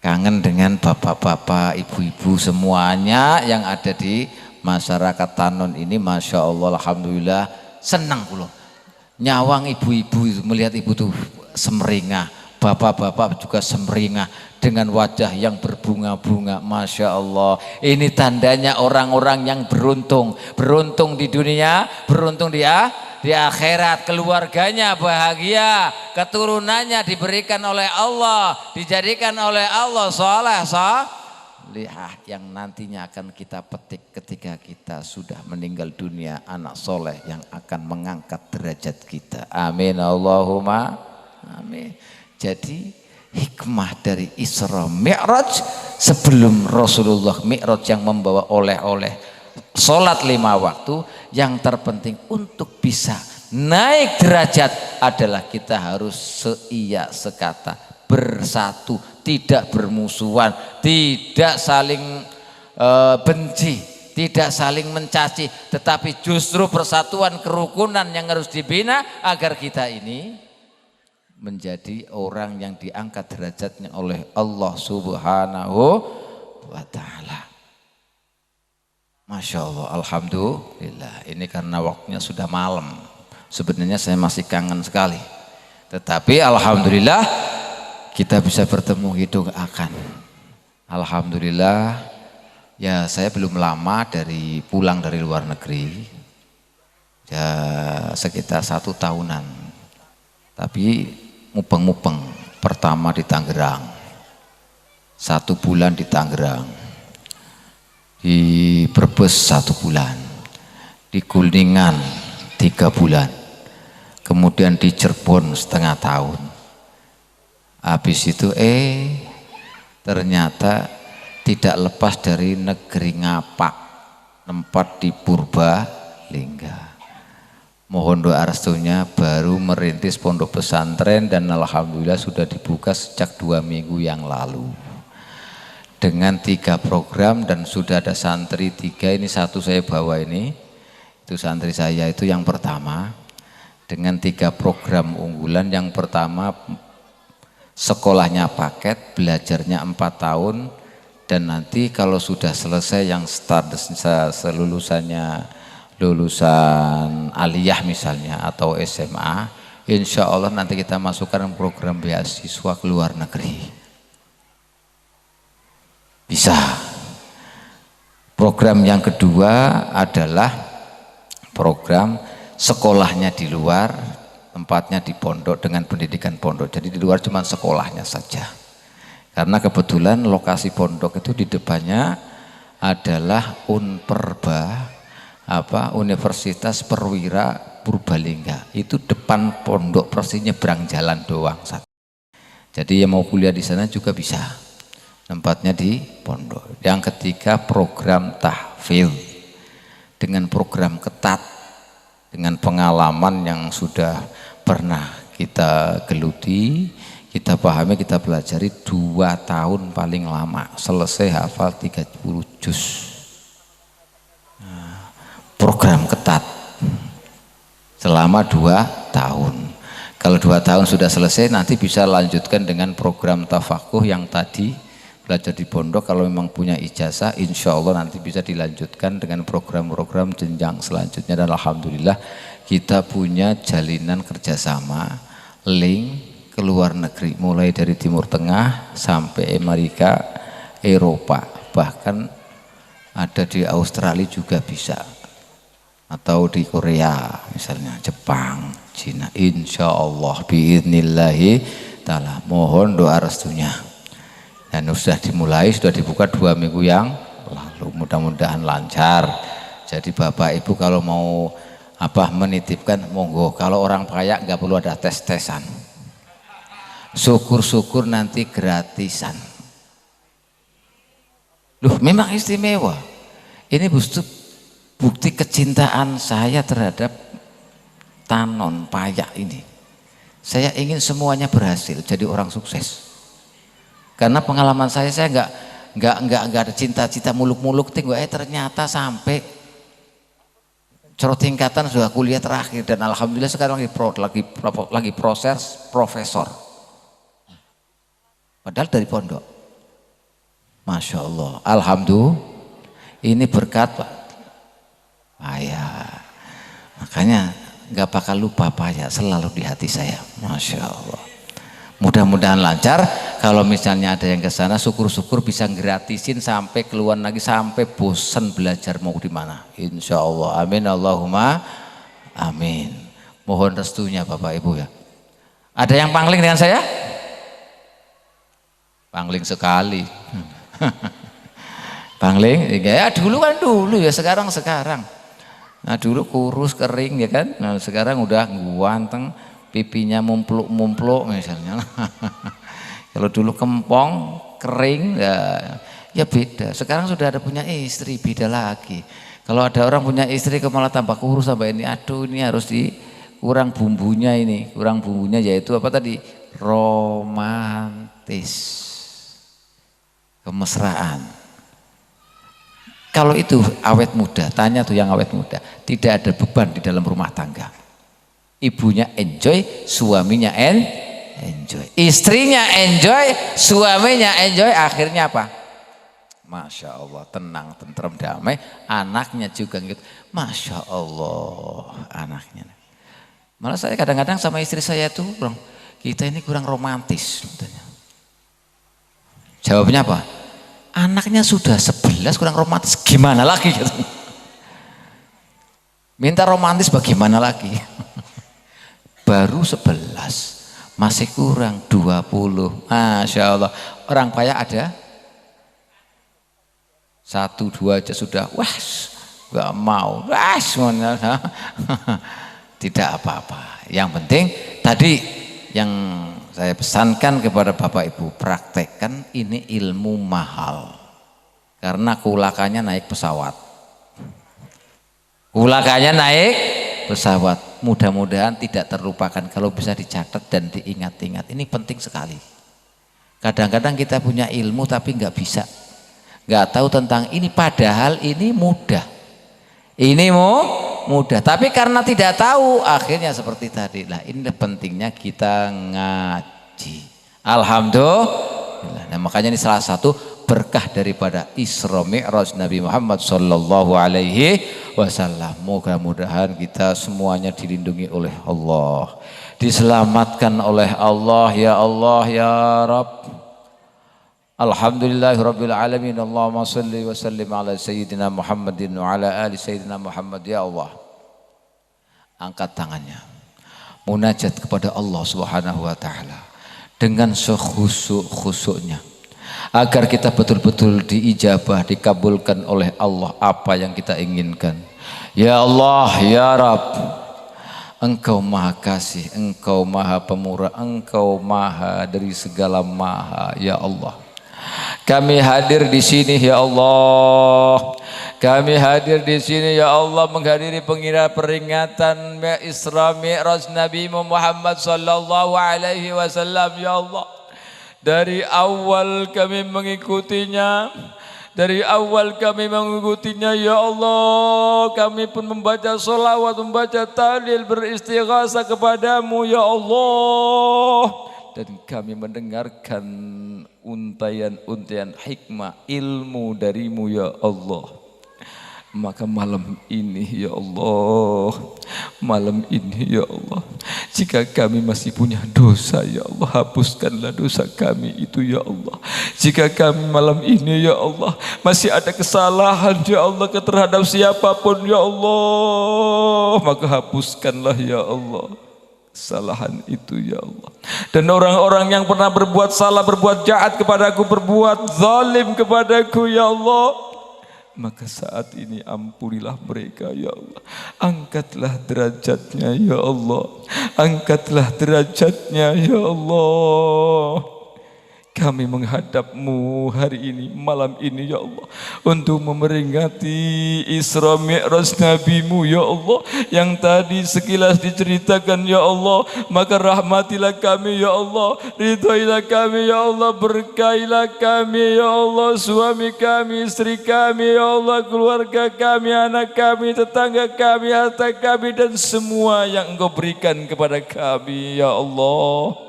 Kangen dengan bapak-bapak, ibu-ibu semuanya yang ada di masyarakat Tanon ini. Masya Allah, alhamdulillah senang pula. Nyawang ibu-ibu itu, melihat ibu tuh semeringah, bapak-bapak juga semeringah dengan wajah yang berbunga-bunga. Masya Allah, ini tandanya orang-orang yang beruntung di dunia, beruntung di akhirat. Keluarganya bahagia, keturunannya diberikan oleh Allah, dijadikan oleh Allah soleh yang nantinya akan kita petik ketika kita sudah meninggal dunia, anak soleh yang akan mengangkat derajat kita. Amin Allahumma amin. Jadi hikmah dari Isra Mi'raj, sebelum Rasulullah Mi'raj yang membawa oleh-oleh sholat 5 waktu, yang terpenting untuk bisa naik derajat adalah kita harus seia sekata, bersatu, tidak bermusuhan, tidak saling benci, tidak saling mencaci, tetapi justru persatuan kerukunan yang harus dibina agar kita ini menjadi orang yang diangkat derajatnya oleh Allah Subhanahu wa ta'ala. Masya Allah, alhamdulillah. Ini karena waktunya sudah malam. Sebenarnya saya masih kangen sekali. Tetapi alhamdulillah kita bisa bertemu hidung akan. Alhamdulillah. Ya, saya belum lama pulang dari luar negeri. Ya, sekitar 1 tahunan. Tapi mupeng-mupeng, pertama di Tangerang, 1 bulan di Tangerang, di Brebes 1 bulan, di Kuningan 3 bulan, kemudian di Cirebon 1/2 tahun. Habis itu ternyata tidak lepas dari negeri Ngapak, tempat di Purbalingga. Mohon doa restunya, baru merintis pondok pesantren dan alhamdulillah sudah dibuka sejak 2 minggu yang lalu. Dengan 3 program dan sudah ada santri 3, ini 1 saya bawa ini. Itu santri saya itu yang pertama. Dengan 3 program unggulan, yang pertama sekolahnya paket, belajarnya 4 tahun. Dan nanti kalau sudah selesai yang start lulusan aliyah misalnya atau SMA, insya Allah nanti kita masukkan program beasiswa ke luar negeri. Bisa. Program yang kedua adalah program sekolahnya di luar, tempatnya di pondok dengan pendidikan pondok. Jadi di luar cuma sekolahnya saja. Karena kebetulan lokasi pondok itu di depannya adalah Unperba, Universitas Perwira Purbalingga. Itu depan pondok, persis nyebrang jalan doang. Jadi yang mau kuliah di sana juga bisa. Tempatnya di pondok. Yang ketiga program tahfidz dengan program ketat, dengan pengalaman yang sudah pernah kita geluti, kita pahami, kita pelajari 2 tahun paling lama, selesai hafal 30 juz. Program ketat selama 2 tahun. Kalau 2 tahun sudah selesai, nanti bisa lanjutkan dengan program tafakuh yang tadi belajar di pondok. Kalau memang punya ijazah, insya Allah nanti bisa dilanjutkan dengan program-program jenjang selanjutnya. Dan alhamdulillah kita punya jalinan kerjasama, link ke luar negeri, mulai dari Timur Tengah sampai Amerika, Eropa, bahkan ada di Australia juga bisa, atau di Korea misalnya, Jepang, Cina, insya Allah biidnillahi ta'ala. Mohon doa restunya. Dan sudah dimulai, sudah dibuka 2 minggu yang lalu, mudah-mudahan lancar. Jadi Bapak Ibu kalau mau menitipkan, monggo. Kalau orang kaya nggak perlu ada tes-tesan, syukur-syukur nanti gratisan. Loh, memang istimewa. Ini bukti kecintaan saya terhadap Tanon, Payak ini. Saya ingin semuanya berhasil jadi orang sukses. Karena pengalaman saya nggak ada cita-cita muluk-muluk ternyata sampai tingkatan sudah kuliah terakhir dan alhamdulillah sekarang lagi proses profesor. Padahal dari pondok. Masya Allah, alhamdulillah ini berkat Pak. Makanya nggak bakal lupa Pak selalu di hati saya. Masya Allah. Mudah-mudahan lancar. Kalau misalnya ada yang ke sana, syukur-syukur bisa gratisin sampai keluar lagi sampai bosan belajar mau di mana. Insya Allah. Amin Allahumma amin. Mohon restunya Bapak Ibu ya. Ada yang pangling dengan saya? Pangling sekali. Pangling ya dulu kan dulu ya sekarang. Nah dulu kurus kering ya kan. Nah sekarang udah ganteng. Pipinya mumpluk misalnya. Kalau dulu kempong, kering, ya beda. Sekarang sudah ada punya istri, beda lagi. Kalau ada orang punya istri malah tambah kurus sampai ini. Aduh ini harus kurang bumbunya ini. Kurang bumbunya yaitu apa tadi? Romantis. Kemesraan. Kalau itu awet muda, tanya tuh yang awet muda. Tidak ada beban di dalam rumah tangga. Ibunya enjoy, suaminya enjoy, istrinya enjoy, suaminya enjoy, akhirnya apa? Masya Allah, tenang, tentrem, damai, anaknya juga gitu. Masya Allah, anaknya. Malah saya kadang-kadang sama istri saya tuh, kita ini kurang romantis. Jawabnya apa? Anaknya sudah 11 kurang romantis, gimana lagi? Gitu. Minta romantis bagaimana lagi? Baru 11 masih kurang 20. Masya Allah, orang kaya ada 1, 2 aja sudah gak mau, tidak apa-apa. Yang penting tadi yang saya pesankan kepada Bapak Ibu, praktekkan ini ilmu mahal karena kulakannya naik pesawat. Kulakannya naik pesawat. Mudah-mudahan tidak terlupakan, kalau bisa dicatat dan diingat-ingat. Ini penting sekali. Kadang-kadang kita punya ilmu tapi nggak bisa, nggak tahu tentang ini, padahal ini mudah. Ini mudah, tapi karena tidak tahu akhirnya seperti tadi. Nah ini pentingnya kita ngaji. Alhamdulillah. Nah makanya ini salah satu berkah daripada Isra Mi'raj Nabi Muhammad sallallahu alaihi wasallam. Mudah-mudahan kita semuanya dilindungi oleh Allah, diselamatkan oleh Allah ya Rabb. Alhamdulillahirabbil alamin. Allahumma shalli wa sallim ala sayyidina Muhammadin wa ala ali sayyidina Muhammad. Ya Allah, angkat tangannya munajat kepada Allah Subhanahu wa taala dengan sekhusyuk-khusyuknya, agar kita betul-betul diijabah, dikabulkan oleh Allah apa yang kita inginkan. Ya Allah, ya Rabb, Engkau maha kasih, Engkau maha pemurah, Engkau maha dari segala maha. Ya Allah, kami hadir di sini ya Allah. Kami hadir di sini ya Allah menghadiri peringatan Isra Mi'raj Nabi Muhammad sallallahu alaihi wasallam ya Allah. Dari awal kami mengikutinya, ya Allah, kami pun membaca sholawat, membaca tahlil, beristighasah kepadamu ya Allah, dan kami mendengarkan untayan-untayan hikmah ilmu darimu ya Allah. Maka malam ini ya Allah, malam ini ya Allah, jika kami masih punya dosa ya Allah, hapuskanlah dosa kami itu ya Allah. Jika kami malam ini ya Allah masih ada kesalahan ya Allah terhadap siapapun ya Allah, maka hapuskanlah ya Allah kesalahan itu ya Allah. Dan orang-orang yang pernah berbuat salah, berbuat jahat kepadaku, berbuat zalim kepadaku ya Allah, maka saat ini ampunilah mereka ya Allah. Angkatlah derajatnya ya Allah. Angkatlah derajatnya ya Allah. Kami menghadap-Mu hari ini, malam ini ya Allah, untuk memperingati Isra Mi'raj Nabi-Mu ya Allah, yang tadi sekilas diceritakan ya Allah. Maka rahmatilah kami ya Allah, ridhoilah kami ya Allah, berkailah kami ya Allah, suami kami, istri kami ya Allah, keluarga kami, anak kami, tetangga kami, harta kami, dan semua yang Engkau berikan kepada kami ya Allah.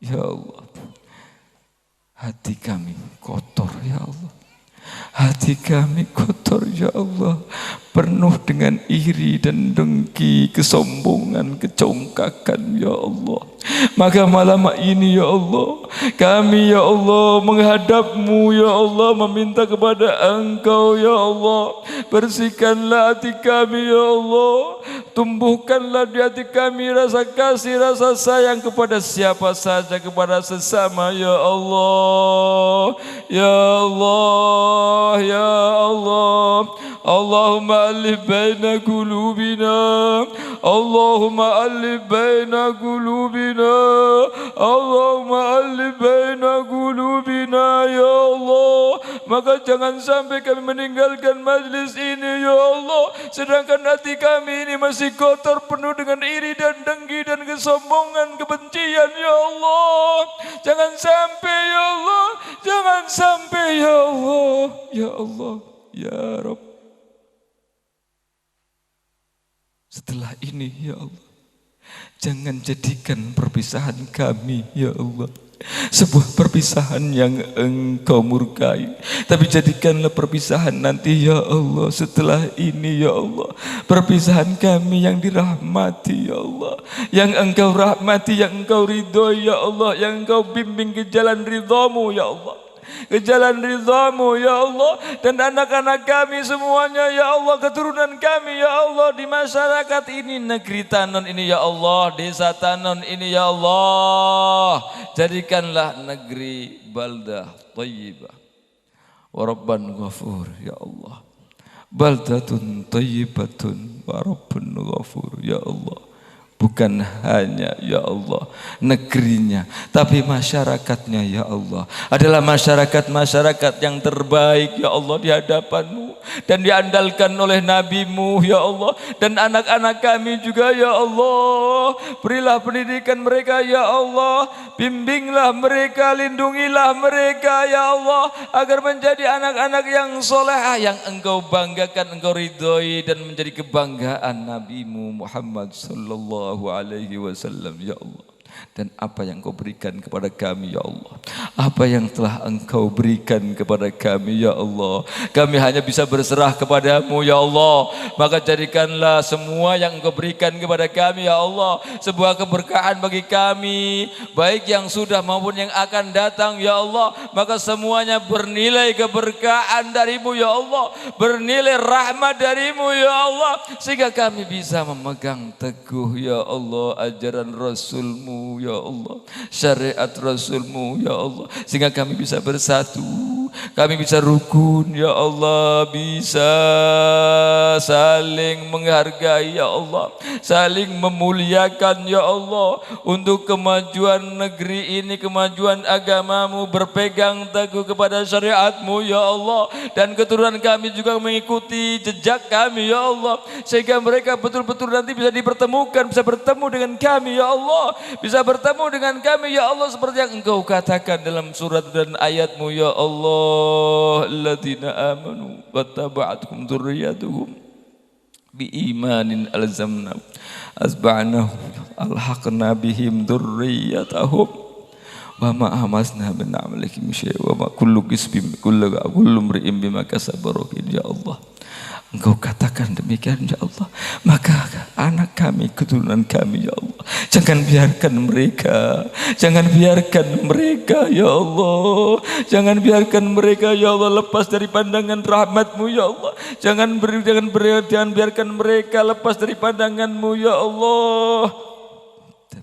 Ya Allah, hati kami kotor ya Allah, hati kami kotor ya Allah, penuh dengan iri dan dengki, kesombongan, kecongkakan ya Allah. Maka malam ini ya Allah, kami ya Allah menghadap-Mu ya Allah, meminta kepada Engkau ya Allah, bersihkanlah hati kami ya Allah, tumbuhkanlah di hati kami rasa kasih, rasa sayang kepada siapa saja, kepada sesama ya Allah. Ya Allah, ya Allah, Allahumma alif baina qulubina, Allahumma alif baina qulubina, Allahumma alif baina qulubina ya Allah. Maka jangan sampai kami meninggalkan majlis ini ya Allah, sedangkan hati kami ini masih kotor, penuh dengan iri dan dengki dan kesombongan, kebencian ya Allah. Jangan sampai ya Allah, jangan sampai ya Allah, ya Allah, ya Rabb. Setelah ini ya Allah, jangan jadikan perpisahan kami ya Allah sebuah perpisahan yang Engkau murkai, tapi jadikanlah perpisahan nanti ya Allah, setelah ini ya Allah, perpisahan kami yang dirahmati ya Allah, yang Engkau rahmati, yang Engkau ridhoi ya Allah, yang Engkau bimbing ke jalan ridhamu ya Allah, ke jalan ridhamu ya Allah. Dan anak-anak kami semuanya ya Allah, keturunan kami ya Allah, di masyarakat ini, negeri Tanon ini ya Allah, desa Tanon ini ya Allah, jadikanlah negeri baldah thayyibah wa rabban ghafur ya Allah, baldatun thayyibatun wa rabbun ghafur ya Allah. Bukan hanya ya Allah negerinya, tapi masyarakatnya ya Allah adalah masyarakat-masyarakat yang terbaik ya Allah di hadapan-Mu, dan diandalkan oleh Nabi-Mu ya Allah. Dan anak-anak kami juga ya Allah, berilah pendidikan mereka ya Allah, bimbinglah mereka, lindungilah mereka ya Allah, agar menjadi anak-anak yang solehah, yang Engkau banggakan, Engkau ridhoi, dan menjadi kebanggaan Nabi-Mu Muhammad sallallahu alaihi wasallam ya Allah. Dan apa yang Kau berikan kepada kami ya Allah, apa yang telah Engkau berikan kepada kami ya Allah, kami hanya bisa berserah kepada-Mu ya Allah. Maka jadikanlah semua yang Engkau berikan kepada kami ya Allah sebuah keberkahan bagi kami, baik yang sudah maupun yang akan datang ya Allah. Maka semuanya bernilai keberkahan dari-Mu ya Allah, bernilai rahmat dari-Mu ya Allah, sehingga kami bisa memegang teguh ya Allah ajaran Rasul-Mu ya Allah, syariat Rasul-Mu ya Allah, sehingga kami bisa bersatu, kami bisa rukun ya Allah, bisa saling menghargai ya Allah, saling memuliakan ya Allah, untuk kemajuan negeri ini, kemajuan agama-Mu, berpegang teguh kepada syariat-Mu ya Allah. Dan keturunan kami juga mengikuti jejak kami ya Allah, sehingga mereka betul-betul nanti bisa dipertemukan, bisa bertemu dengan kami ya Allah, bisa bertemu dengan kami ya Allah, seperti yang Engkau katakan dalam surat dan ayat-Mu ya Allah, alladzina amanu wattaba'atuhum dzurriyyatuhum biimanin alzamna asba'nahu alhaqna bihim dzurriyyatahum wa ma amasna min amalihim syai' wa ma kullu qisbin kullu mri'in bima kasaba rahin ya Allah. Engkau katakan demikian ya Allah. Maka anak kami, keturunan kami ya Allah, jangan biarkan mereka ya Allah, jangan biarkan mereka ya Allah lepas dari pandangan rahmat-Mu ya Allah, jangan biarkan mereka lepas dari pandangan-Mu ya Allah. Dan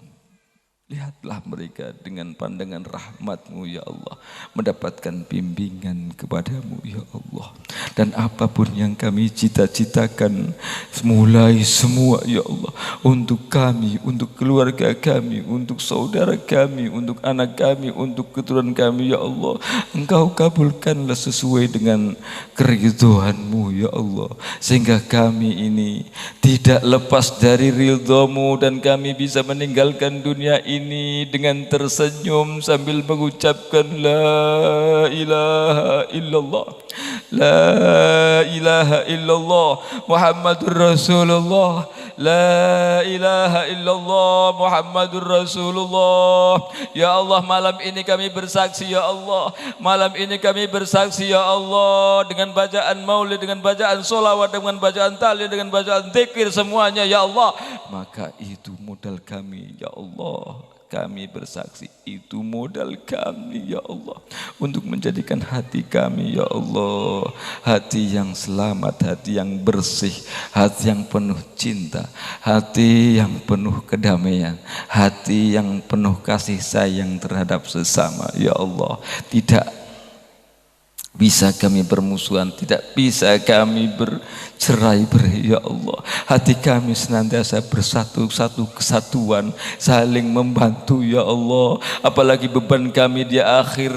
Lihatlah mereka dengan pandangan rahmat-Mu ya Allah, mendapatkan bimbingan kepadamu ya Allah. Dan apapun yang kami cita-citakan, mulai semua ya Allah, untuk kami, untuk keluarga kami, untuk saudara kami, untuk anak kami, untuk keturunan kami ya Allah, Engkau kabulkanlah sesuai dengan keridhaan-Mu ya Allah, sehingga kami ini tidak lepas dari ridha-Mu dan kami bisa meninggalkan dunia ini dengan tersenyum sambil mengucapkan la ilaha illallah, la ilaha illallah Muhammadur Rasulullah, la ilaha illallah Muhammadur Rasulullah. Ya Allah, malam ini kami bersaksi ya Allah, malam ini kami bersaksi ya Allah, dengan bacaan maulid, dengan bacaan solawat, dengan bacaan tahlil, dengan bacaan zikir semuanya ya Allah, maka itu modal kami ya Allah. Kami bersaksi itu modal kami ya Allah, untuk menjadikan hati kami ya Allah hati yang selamat, hati yang bersih, hati yang penuh cinta, hati yang penuh kedamaian, hati yang penuh kasih sayang terhadap sesama ya Allah. Tidak bisa kami bermusuhan, tidak bisa kami bercerai-berai ya Allah. Hati kami senantiasa bersatu, satu kesatuan, saling membantu ya Allah. Apalagi beban kami di akhir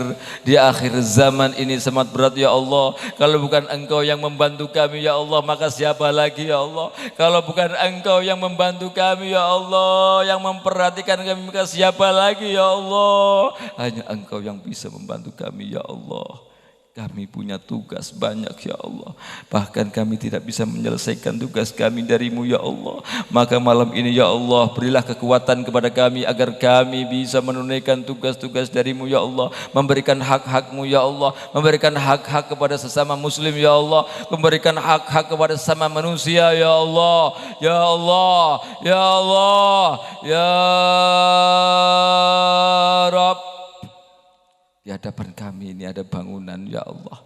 zaman ini sangat berat ya Allah. Kalau bukan Engkau yang membantu kami ya Allah, maka siapa lagi ya Allah? Kalau bukan Engkau yang membantu kami ya Allah, yang memperhatikan kami, maka siapa lagi ya Allah? Hanya Engkau yang bisa membantu kami ya Allah. Kami punya tugas banyak ya Allah, bahkan kami tidak bisa menyelesaikan tugas kami darimu ya Allah. Maka malam ini ya Allah, berilah kekuatan kepada kami agar kami bisa menunaikan tugas-tugas darimu ya Allah, memberikan hak-hakmu ya Allah, memberikan hak-hak kepada sesama muslim ya Allah, memberikan hak-hak kepada sesama manusia ya Allah, ya Allah, ya Allah, ya Rabb. Di hadapan kami ini ada bangunan ya Allah.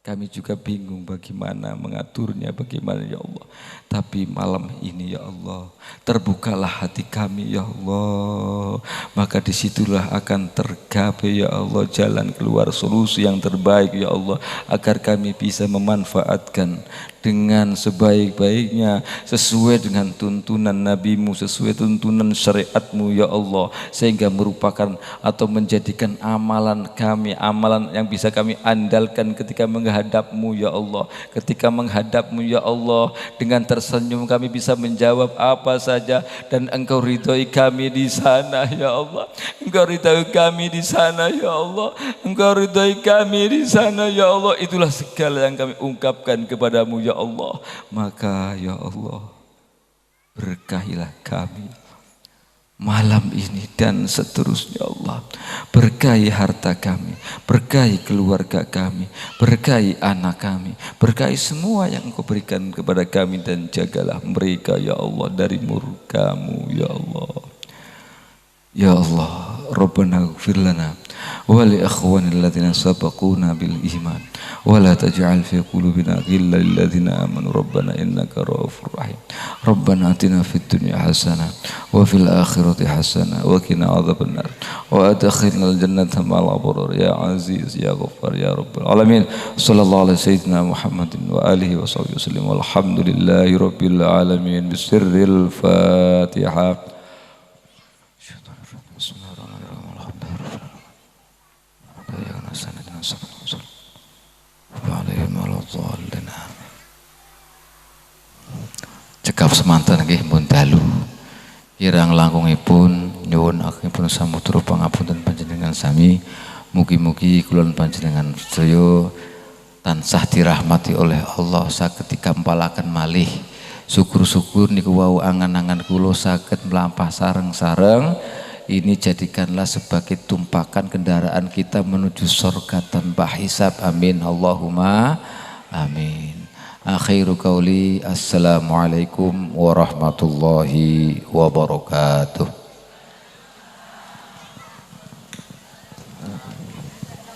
Kami juga bingung bagaimana mengaturnya, bagaimana ya Allah. Tapi malam ini ya Allah, terbukalah hati kami ya Allah. Maka disitulah akan tergapai ya Allah jalan keluar, solusi yang terbaik ya Allah, agar kami bisa memanfaatkan dengan sebaik-baiknya, sesuai dengan tuntunan Nabi-Mu, sesuai tuntunan syariat-Mu ya Allah, sehingga merupakan atau menjadikan amalan kami, amalan yang bisa kami andalkan ketika menghadap-Mu ya Allah. Ketika menghadap-Mu ya Allah, dengan tersenyum kami bisa menjawab apa saja, dan Engkau ridhoi kami di sana ya Allah. Engkau ridhoi kami di sana ya Allah. Engkau ridhoi kami di sana ya Allah. Itulah segala yang kami ungkapkan kepadamu ya Allah. Maka ya Allah, berkahilah kami malam ini dan seterusnya Allah. Berkahi harta kami, berkahi keluarga kami, berkahi anak kami, berkahi semua yang Engkau berikan kepada kami, dan jagalah mereka ya Allah dari murka-Mu ya Allah. Ya Allah, Rabbana ighfir lana wa li akhwanil ladzina sabaquna bil iman wa la taj'al fi qulubina ghillan lil ladzina amanu rabbana innaka ra'ufur rahim. Rabbana atina fid dunya hasanah wa fil akhirati hasanah wa qina adzabannar wa adkhilnal jannata ma'al abrar ya aziz ya ghaffar ya rabbal alamin. Sallallahu alaihi sayyidina Muhammadin wa alihi wa sahbihi wasallam. Walhamdulillahi rabbil alamin. Bisirril Fatihah. Cekap semanten nggih pun dalu kirang langkungipun nyuwun agungipun samudra pangapunten panjenengan sami. Mugi-mugi kula panjenengan sedaya tansah dirahmati oleh Allah, saged dikampalaken malih syukur-syukur niku wau angan-angan kula saged mlampah sareng-sareng. Ini jadikanlah sebagai tumpakan kendaraan kita menuju surga tanpa hisab. Amin Allahumma amin. Akhiru qauli assalamualaikum warahmatullahi wabarakatuh.